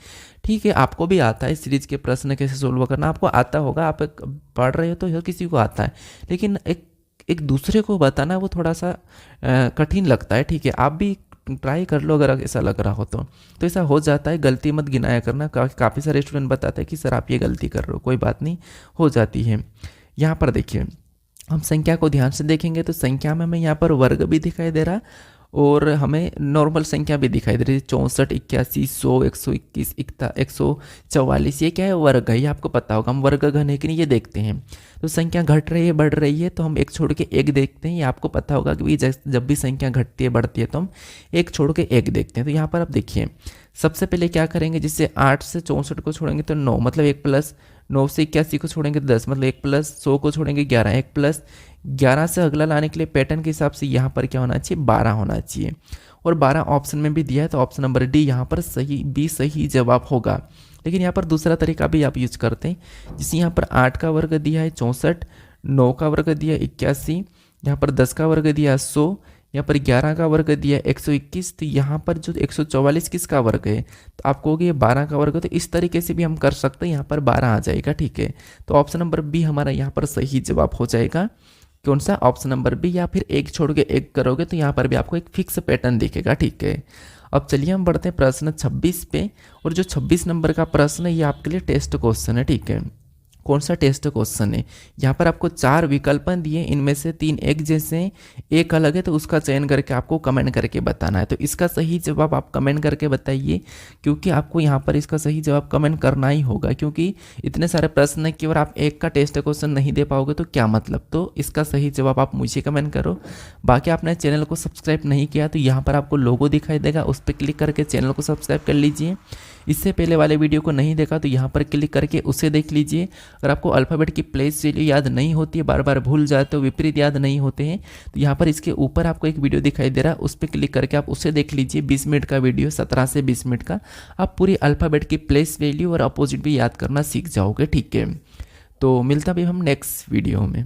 ठीक है, आपको भी आता है सीरीज के प्रश्न कैसे सोल्व करना, आपको आता होगा, आप पढ़ रहे हो तो हर किसी को आता है, लेकिन एक दूसरे को बताना वो थोड़ा सा कठिन लगता है। ठीक है, आप भी ट्राई कर लो अगर ऐसा लग रहा हो तो ऐसा हो जाता है। गलती मत गिनाया करना, काफ़ी सारे स्टूडेंट बताते हैं कि सर आप ये गलती कर रहे हो, कोई बात नहीं, हो जाती है। यहाँ पर देखिए हम संख्या को ध्यान से देखेंगे तो संख्या में हमें यहाँ पर वर्ग भी दिखाई दे रहा और हमें नॉर्मल संख्या भी दिखाई दे रही है। 64, 81, 100, 121, 144, ये क्या है? वर्ग है। ये आपको पता होगा, हम वर्ग घन है कि नहीं ये देखते हैं। तो संख्या घट रही है, बढ़ रही है, तो हम एक छोड़ के एक देखते हैं। ये आपको पता होगा कि जब भी संख्या घटती है, बढ़ती है, तो हम एक छोड़ के एक देखते हैं। तो यहाँ पर आप देखिए सबसे पहले क्या करेंगे, जिससे 8 से 64 को छोड़ेंगे तो 9, मतलब 1 प्लस 9 से 81 को छोड़ेंगे तो 10, मतलब 1 प्लस 100 को छोड़ेंगे 11, 1 प्लस 11 से अगला लाने के लिए पैटर्न के हिसाब से यहाँ पर क्या होना चाहिए? 12 होना चाहिए। और 12 ऑप्शन में भी दिया है, तो ऑप्शन नंबर डी यहाँ पर सही, बी सही जवाब होगा। लेकिन यहाँ पर दूसरा तरीका भी आप यूज करते हैं, जिसे यहाँ पर 8 का वर्ग दिया है 64, 9 का वर्ग दिया 81, यहाँ पर 10 का वर्ग दिया 100, यहाँ पर 11 का वर्ग दिया 121, तो यहाँ पर जो 144 किसका वर्ग है? तो आप कहोगे ये 12 का वर्ग है, तो इस तरीके से भी हम कर सकते हैं, यहाँ पर 12 आ जाएगा। ठीक है, तो ऑप्शन नंबर बी हमारा यहाँ पर सही जवाब हो जाएगा। कौन सा? Option number B. या फिर एक छोड़ के एक करोगे तो यहाँ पर भी आपको एक फिक्स पैटर्न दिखेगा। ठीक है, अब चलिए हम बढ़ते हैं प्रश्न 26 पे। और जो 26 नंबर का प्रश्न है ये आपके लिए टेस्ट क्वेश्चन है। ठीक है, कौन सा टेस्ट क्वेश्चन है? यहाँ पर आपको 4 विकल्प दिए, इनमें से 3 एक जैसे हैं, एक अलग है, तो उसका चयन करके आपको कमेंट करके बताना है। तो इसका सही जवाब आप कमेंट करके बताइए, क्योंकि आपको यहाँ पर इसका सही जवाब कमेंट करना ही होगा, क्योंकि इतने सारे प्रश्न है कि अगर आप एक का टेस्ट क्वेश्चन नहीं दे पाओगे तो क्या मतलब। तो इसका सही जवाब आप मुझे कमेंट करो। बाकी आपने चैनल को सब्सक्राइब नहीं किया तो यहाँ पर आपको लोगो दिखाई देगा, उस पर क्लिक करके चैनल को सब्सक्राइब कर लीजिए। इससे पहले वाले वीडियो को नहीं देखा तो यहाँ पर क्लिक करके उसे देख लीजिए। अगर आपको अल्फ़ाबेट की प्लेस वैल्यू याद नहीं होती है, बार बार भूल जाते हो, विपरीत याद नहीं होते हैं, तो यहाँ पर इसके ऊपर आपको एक वीडियो दिखाई दे रहा है, उस पर क्लिक करके आप उसे देख लीजिए। 20 मिनट का वीडियो, 17 से 20 मिनट का, आप पूरी अल्फ़ाबेट की प्लेस वैल्यू और अपोजिट भी याद करना सीख जाओगे। ठीक है, तो मिलता भी हम नेक्स्ट वीडियो में।